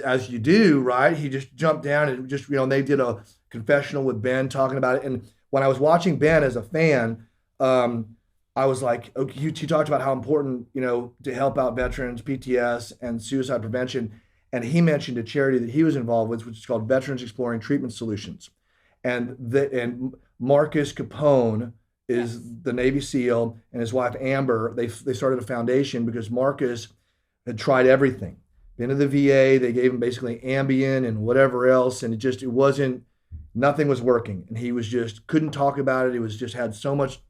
as you do, right? He just jumped down and just, they did a confessional with Ben talking about it. And when I was watching Ben as a fan, I was like, okay, he talked about how important, to help out veterans, PTS, and suicide prevention. And he mentioned a charity that he was involved with, which is called Veterans Exploring Treatment Solutions. And Marcus Capone is the Navy SEAL, and his wife Amber, they started a foundation because Marcus had tried everything. Been to the VA, they gave him basically Ambien and whatever else, and nothing was working. And he was just, couldn't talk about it. He was just had so much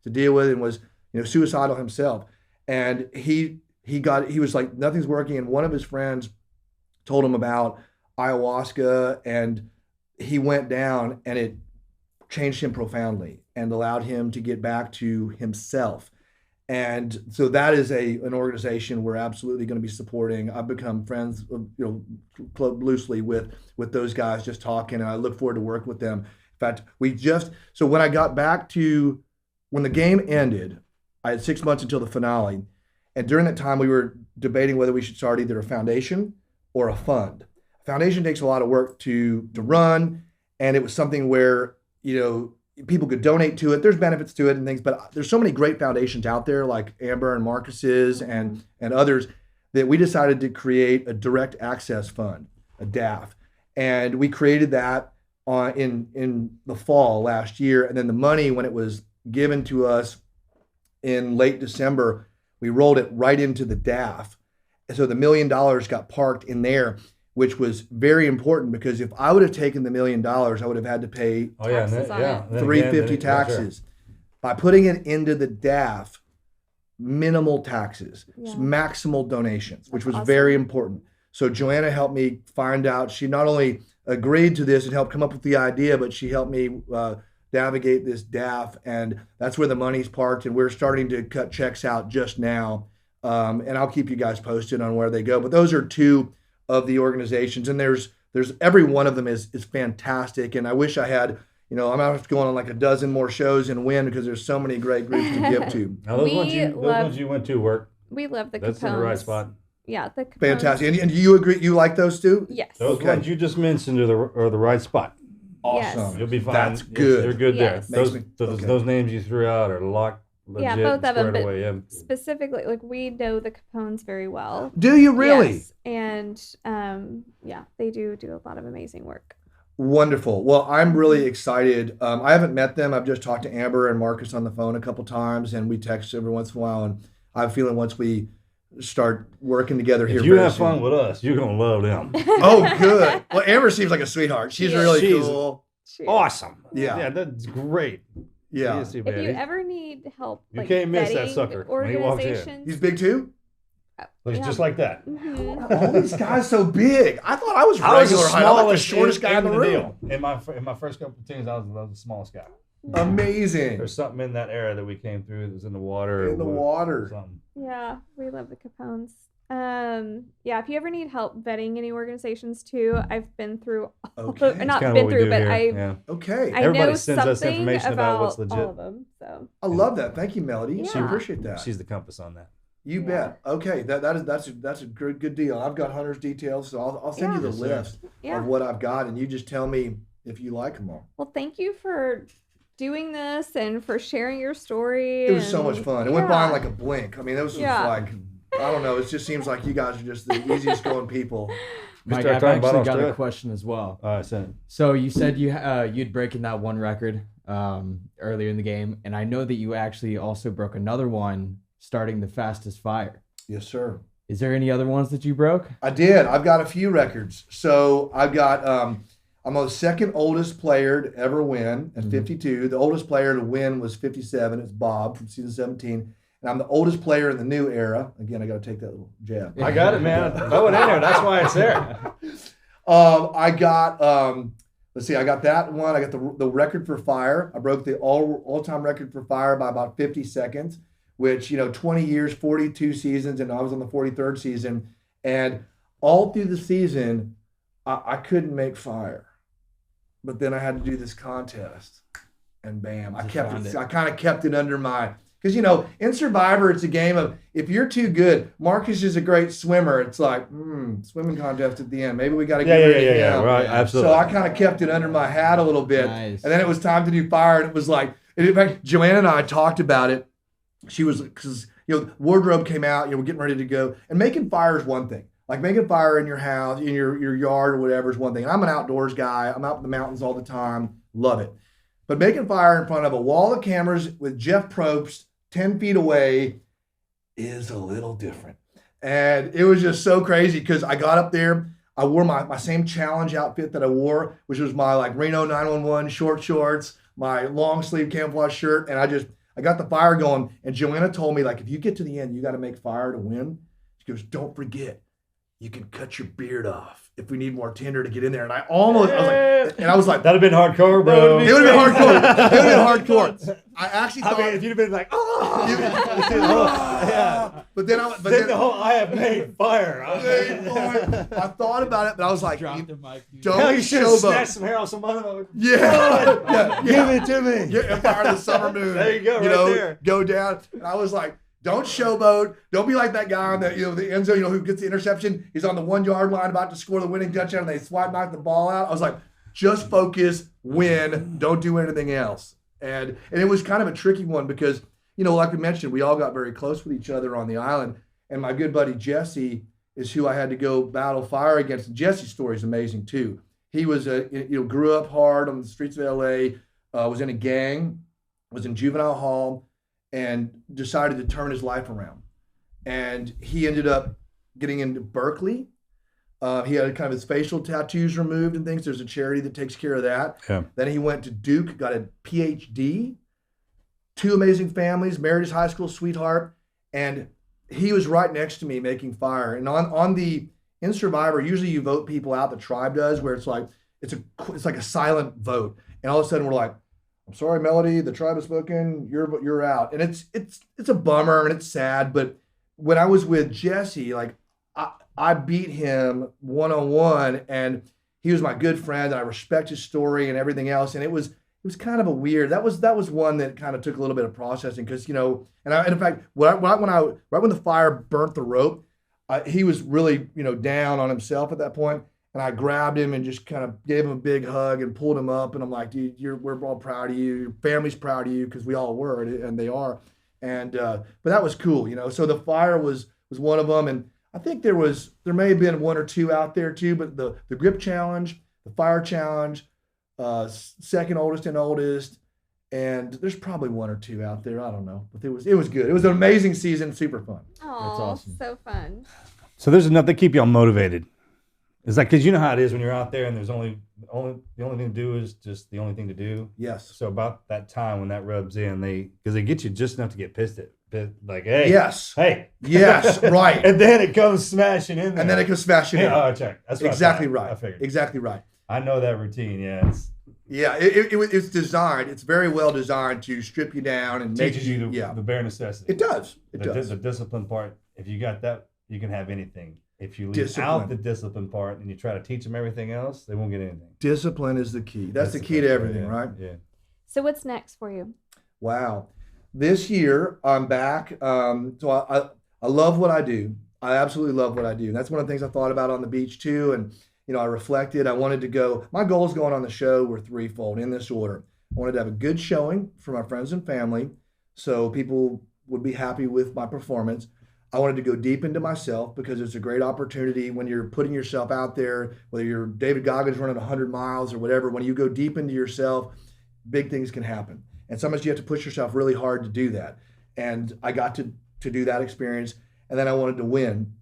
to deal with and was, suicidal himself. And he was like, nothing's working. And one of his friends told him about ayahuasca, and he went down, and it changed him profoundly and allowed him to get back to himself. And so that is an organization we're absolutely going to be supporting. I've become friends, loosely with those guys, just talking, and I look forward to working with them. In fact, so when I got back when the game ended, I had 6 months until the finale. And during that time, we were debating whether we should start either a foundation or a fund. A foundation takes a lot of work to run, and it was something where, people could donate to it. There's benefits to it and things, but there's so many great foundations out there like Amber and Marcus's and others that we decided to create a direct access fund, a DAF. And we created that in the fall last year. And then the money, when it was given to us in late December, we rolled it right into the DAF. And so the $1 million got parked in there, which was very important because if I would have taken the $1 million, I would have had to pay $350 taxes. By putting it into the DAF, minimal taxes, maximal donations, which was very important. So Joanna helped me find out. She not only agreed to this and helped come up with the idea, but she helped me navigate this DAF, and that's where the money's parked. And we're starting to cut checks out just now, and I'll keep you guys posted on where they go. But those are two of the organizations, and there's every one of them is fantastic. And I wish I had, I'm out going on like a dozen more shows and win because there's so many great groups to give to.
Now those ones you went to work.
We love the
That's
Capones.
in the right spot.
Yeah, the Capones.
Fantastic. And you agree? You like those two?
Yes.
Those ones you just mentioned are the right spot.
Awesome.
You'll be fine.
That's good.
You're good
Yes.
there.
Makes
Those names you threw out are locked. Legit,
Yeah, both of them,
squared
but
away. Yeah.
specifically, like we know the Capones very well.
Do you really?
Yes. And yeah, they do a lot of amazing work.
Wonderful. Well, I'm really excited. I haven't met them. I've just talked to Amber and Marcus on the phone a couple times, and we text every once in a while. And I have a feeling once we start working together here,
If you
very
have fun
soon-
with us, you're gonna love them.
Oh, good. Well, Amber seems like a sweetheart. She's really
She's
cool.
Awesome.
Yeah.
Yeah, that's great.
Yeah.
Yes,
If you ever need help,
You
like
can't miss that
vetting
sucker when he walks in.
organizations,
He's big too.
Looks
Yeah.
just like that.
Mhm.
All these guys so big. I thought I was
I was the
regular height. I'm like the
smallest
shortest guy in the room.
deal. In my first couple of teams, I was the smallest guy.
Amazing.
There's something in that era that we came through that was in the water.
In the
or
water.
Something.
Yeah, we love the Capones. Yeah, if you ever need help vetting any organizations too, I've been through all
Okay.
of, not
Kinda
been
what we
through,
do
but
here.
I
Yeah.
Okay.
I
Everybody
know
sends us
something
information about what's legit.
all of them. So
I love that. Thank you, Melody. I
Yeah.
appreciate that.
She's the compass on that.
You bet. Okay, that's a good deal. I've got Hunter's details, so I'll send you the
Yes, sir.
list
yeah.
of what I've got, and you just tell me if you like them all.
Well, thank you for doing this and for sharing your story.
It was so much fun. It went by in like a blink. I mean, it was
Yeah.
like I don't know. It just seems like you guys are just the easiest going people.
Mike,
start
I've
talking about
actually got a
Australia.
question as well.
All right, send it.
So you said you'd broken that one record earlier in the game, and I know that you actually also broke another one starting the fastest fire.
Yes, sir.
Is there any other ones that you broke?
I did. I've got a few records. So I've got. I'm the second oldest player to ever win at 52. The oldest player to win was 57. It's Bob from season 17. And I'm the oldest player in the new era. Again, I got to take that little jab.
I got it, man. Throw it in there. That's why it's there.
I got. Let's see. I got that one. I got the record for fire. I broke the all-time record for fire by about 50 seconds. Which 20 years, 42 seasons, and I was on the 43rd season. And all through the season, I couldn't make fire. But then I had to do this contest, and bam, I kept it. I kind of kept it under my, because in Survivor it's a game of if you're too good. Marcus is a great swimmer. It's like swimming contest at the end. Maybe we got to get rid of him.
Yeah, right, absolutely.
So I kind of kept it under my hat a little bit,
Nice.
and then it was time to do fire, and it was like, in fact, Joanna and I talked about it. She was because wardrobe came out. We're getting ready to go, and making fire is one thing. Like making fire in your house, in your yard or whatever is one thing. And I'm an outdoors guy. I'm out in the mountains all the time. Love it. But making fire in front of a wall of cameras with Jeff Probst 10 feet away is a little different. And it was just so crazy because I got up there. I wore my same challenge outfit that I wore, which was my like Reno 911 short shorts, my long sleeve camouflage shirt. And I got the fire going. And Joanna told me, like, if you get to the end, you got to make fire to win. She goes, don't forget, you can cut your beard off if we need more tinder to get in there. And I was like,
That'd have been hardcore, bro.
it would have been hardcore. It would have been hardcore. I actually thought,
if you'd have been like,
but then
I have made fire.
I thought about it, but I was like,
Dropped the mic, dude.
Hell,
don't
you should have
showboat.
snatched some hair off some other.
Yeah.
Give it to me.
Yeah, Empire of the Summer Moon.
There you go, right there.
Go down. And I was like, don't showboat. Don't be like that guy on the end zone, who gets the interception. He's on the 1 yard line about to score the winning touchdown, and they knock the ball out. I was like, just focus, win. Don't do anything else. And it was kind of a tricky one because, like we mentioned, we all got very close with each other on the island. And my good buddy Jesse is who I had to go battle fire against. And Jesse's story is amazing too. He was grew up hard on the streets of LA, was in a gang, was in juvenile hall, and decided to turn his life around. And he ended up getting into Berkeley. He had kind of his facial tattoos removed and things. There's a charity that takes care of that.
Yeah.
Then he went to Duke, got a PhD, 2 amazing families, married his high school sweetheart, and he was right next to me making fire. And in Survivor, usually you vote people out, the tribe does, where it's like a silent vote. And all of a sudden we're like, I'm sorry, Melody, the tribe has spoken, you're out. And it's a bummer and it's sad, but when I was with Jesse, like I beat him one-on-one, and he was my good friend, and I respect his story and everything else. And it was kind of a weird. That was one that kind of took a little bit of processing because and in fact, right when the fire burnt the rope, he was really down on himself at that point, And I grabbed him and just kind of gave him a big hug and pulled him up. And I'm like, dude, we're all proud of you. Your family's proud of you, because we all were, and they are. And but that was cool, you know. So the fire was one of them, and I think there may have been one or two out there too. But the grip challenge, the fire challenge, second oldest and oldest, and there's probably one or two out there. I don't know, but it was good. It was an amazing season, super fun.
Oh, that's awesome. So fun.
So there's enough to keep y'all motivated. It's like, because you know how it is when you're out there and there's the only thing to do is just the only thing to do.
Yes.
So about that time when that rubs in, because they get you just enough to get pissed at. Like, hey.
Yes.
Hey.
Yes, right.
And then it comes smashing in there.
And then it comes smashing in.
Oh, check. That's what
exactly right.
I figured.
Exactly right.
I know that routine, yeah.
It's designed. It's very well designed to strip you down and
teaches you the bare necessity.
It does.
The discipline part. If you got that, you can have anything. If you leave out the discipline part and you try to teach them everything else, they won't get anything.
Discipline is the key. That's the key to everything, right?
Yeah.
So what's next for you?
Wow. This year, I'm back. So I love what I do. I absolutely love what I do. And that's one of the things I thought about on the beach too. And, you know, I reflected. I wanted to go. My goals going on the show were threefold in this order. I wanted to have a good showing for my friends and family, so people would be happy with my performance. I wanted to go deep into myself, because it's a great opportunity when you're putting yourself out there, whether you're David Goggins running 100 miles or whatever. When you go deep into yourself, big things can happen. And sometimes you have to push yourself really hard to do that. And I got to do that experience. And then I wanted to win.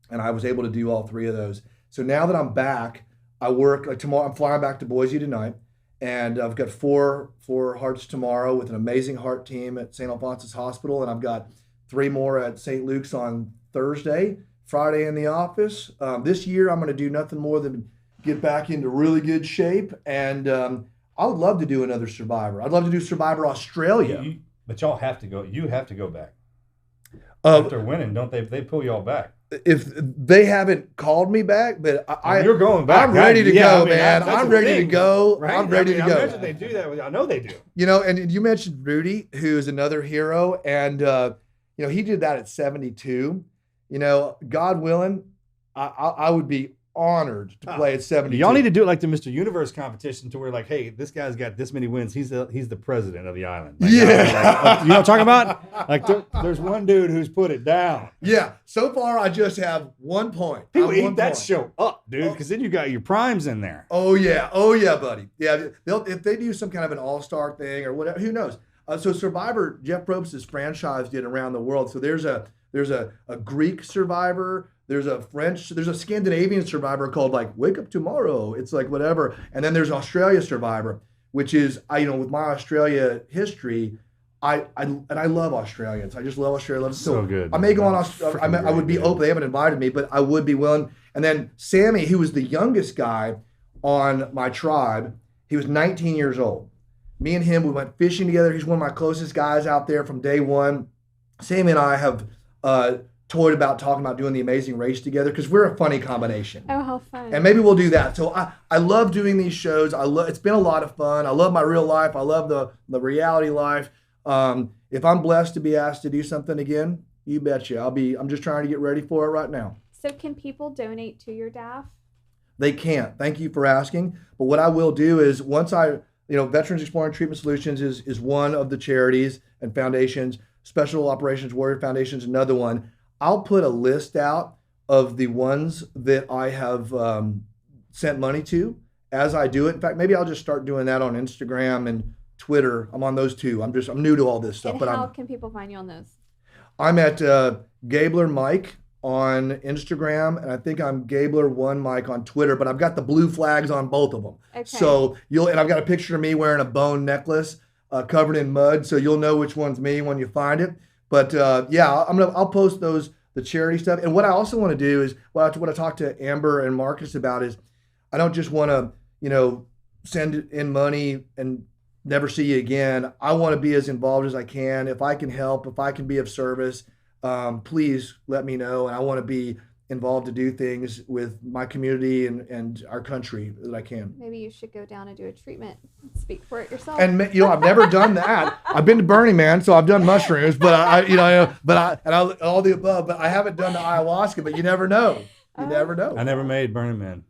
And I was able to do all three of those. So now that I'm back, I work like tomorrow. I'm flying back to Boise tonight. And I've got four hearts tomorrow with an amazing heart team at St. Alphonsus Hospital. And I've got 3 more at St. Luke's on Thursday, Friday in the office. This year, I'm going to do nothing more than get back into really good shape. And I would love to do another Survivor. I'd love to do Survivor Australia.
But y'all have to go. You have to go back. After winning, don't they? They pull y'all back.
If they haven't called me back, but
you're going back.
I'm ready to go, man. I'm ready to go.
Right?
I'm ready to go.
I imagine they do that. I know they do.
You know, and you mentioned Rudy, who is another hero, and you know, he did that at 72. You know, God willing, I would be honored to play at 72.
Y'all need to do it like the Mr. Universe competition, to where like, hey, this guy's got this many wins. He's the president of the island. Like,
yeah.
Like, you know what I'm talking about? Like there's one dude who's put it down.
Yeah. So far, I just have 1 point.
People eat that show up, dude, because then you got your primes in there.
Oh yeah, buddy. Yeah, if they do some kind of an all-star thing or whatever, who knows? So Survivor, Jeff Probst is franchised it around the world. So there's a Greek Survivor, there's a Scandinavian Survivor called like Wake Up Tomorrow. It's like whatever. And then there's Australia Survivor, which is, with my Australia history, I love Australians. I just love Australia.
So good.
I may go on Australia. I would be open. They haven't invited me, but I would be willing. And then Sammy, who was the youngest guy on my tribe, he was 19 years old. Me and him, we went fishing together. He's one of my closest guys out there from day one. Sammy and I have toyed about talking about doing the Amazing Race together, because we're a funny combination.
Oh, how fun.
And maybe we'll do that. So I love doing these shows. It's been a lot of fun. I love my real life. I love the reality life. If I'm blessed to be asked to do something again, you betcha. I'm just trying to get ready for it right now.
So can people donate to your DAF?
They can't. Thank you for asking. But what I will do is, once Veterans Exploring Treatment Solutions is one of the charities and foundations. Special Operations Warrior Foundation is another one. I'll put a list out of the ones that I have sent money to as I do it. In fact, maybe I'll just start doing that on Instagram and Twitter. I'm on those too. I'm new to all this stuff.
And how can people find you on those?
I'm at Gabler Mike on Instagram, and I think I'm Gabler1 Mike on Twitter, but I've got the blue flags on both of them.
Okay.
So and I've got a picture of me wearing a bone necklace covered in mud, so you'll know which one's me when you find it. But I'll post the charity stuff. And what I also want to do is what I talked to Amber and Marcus about is, I don't just want to send in money and never see you again. I want to be as involved as I can. If I can help, if I can be of service, please let me know. And I want to be involved to do things with my community and our country that I can.
Maybe you should go down and do a treatment. Speak for it yourself.
And I've never done that. I've been to Burning Man, so I've done mushrooms, but all the above. But I haven't done the ayahuasca. But you never know. You never know.
I never made Burning Man.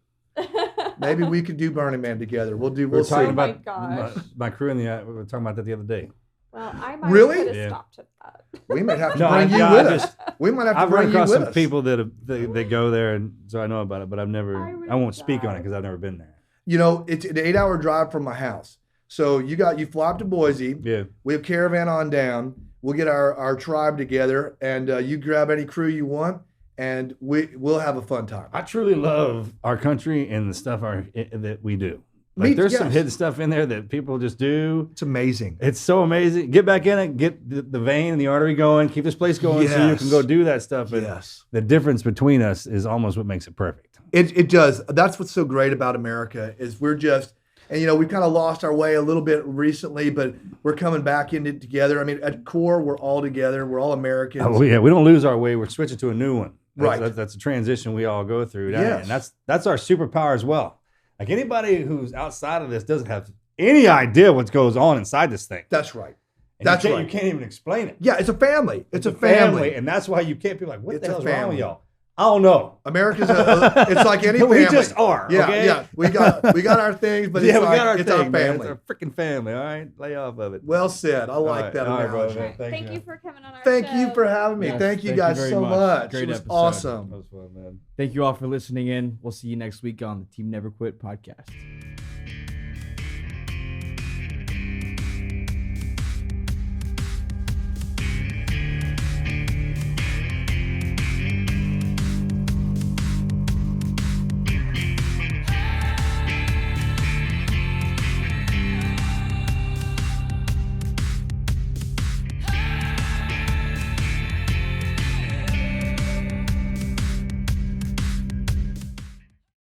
Maybe we could do Burning Man together. We'll
We were
see.
talking
Oh my
about
gosh.
my crew we were talking about that the other day.
Well, I might
Really?
put a
Yeah.
stop to that.
We might have to
No,
bring you
I
with
just-
us. We might have to
I've run
bring you
across
with
some
us.
people that go there, and so I know about it, but I've never.
I would
I won't speak on it
die.
because I've never been there.
You know, it's an 8-hour drive from my house. So you fly up to Boise.
Yeah.
We have caravan on down. We'll get our tribe together, and you grab any crew you want, and we'll have a fun time.
I truly love our country and the stuff that we do.
Me-
Like, there's some
yes.
hidden stuff in there that people just do.
It's amazing.
It's so amazing. Get back in it, get the vein and the artery going, keep this place going so you
Yes.
can go do that stuff. And
Yes.
the difference between us is almost what makes it perfect.
It does. That's what's so great about America is we're just, and we've kind of lost our way a little bit recently, but we're coming back in it together. I mean, at core, we're all together. We're all Americans.
Oh yeah, we don't lose our way. We're switching to a new one.
Right.
That's a transition we all go through.
Yes.
And that's our superpower as well. Like anybody who's outside of this doesn't have any idea what goes on inside this thing.
That's right.
And
That's
you
right.
can't even explain it.
Yeah, it's a family. It's a family.
And that's why you can't be like, what
It's
the
a
hell's wrong with
family.
y'all? I don't know.
America's it's like any
But
family.
we just are.
Yeah,
okay?
yeah. We got our things, but it's
we
like
got our
it's
thing,
our
man.
family.
It's our freaking family. All right, lay off of it.
Well said. I like
right.
that
All right, bro,
analogy.
man.
Thank you for coming on our
Thank
show.
you for having me.
Yes,
thank you
thank you
guys
very
so
much.
much.
Great
It was
episode.
awesome.
That was fun, man.
Thank you all for listening in. We'll see you next week on the Team Never Quit podcast.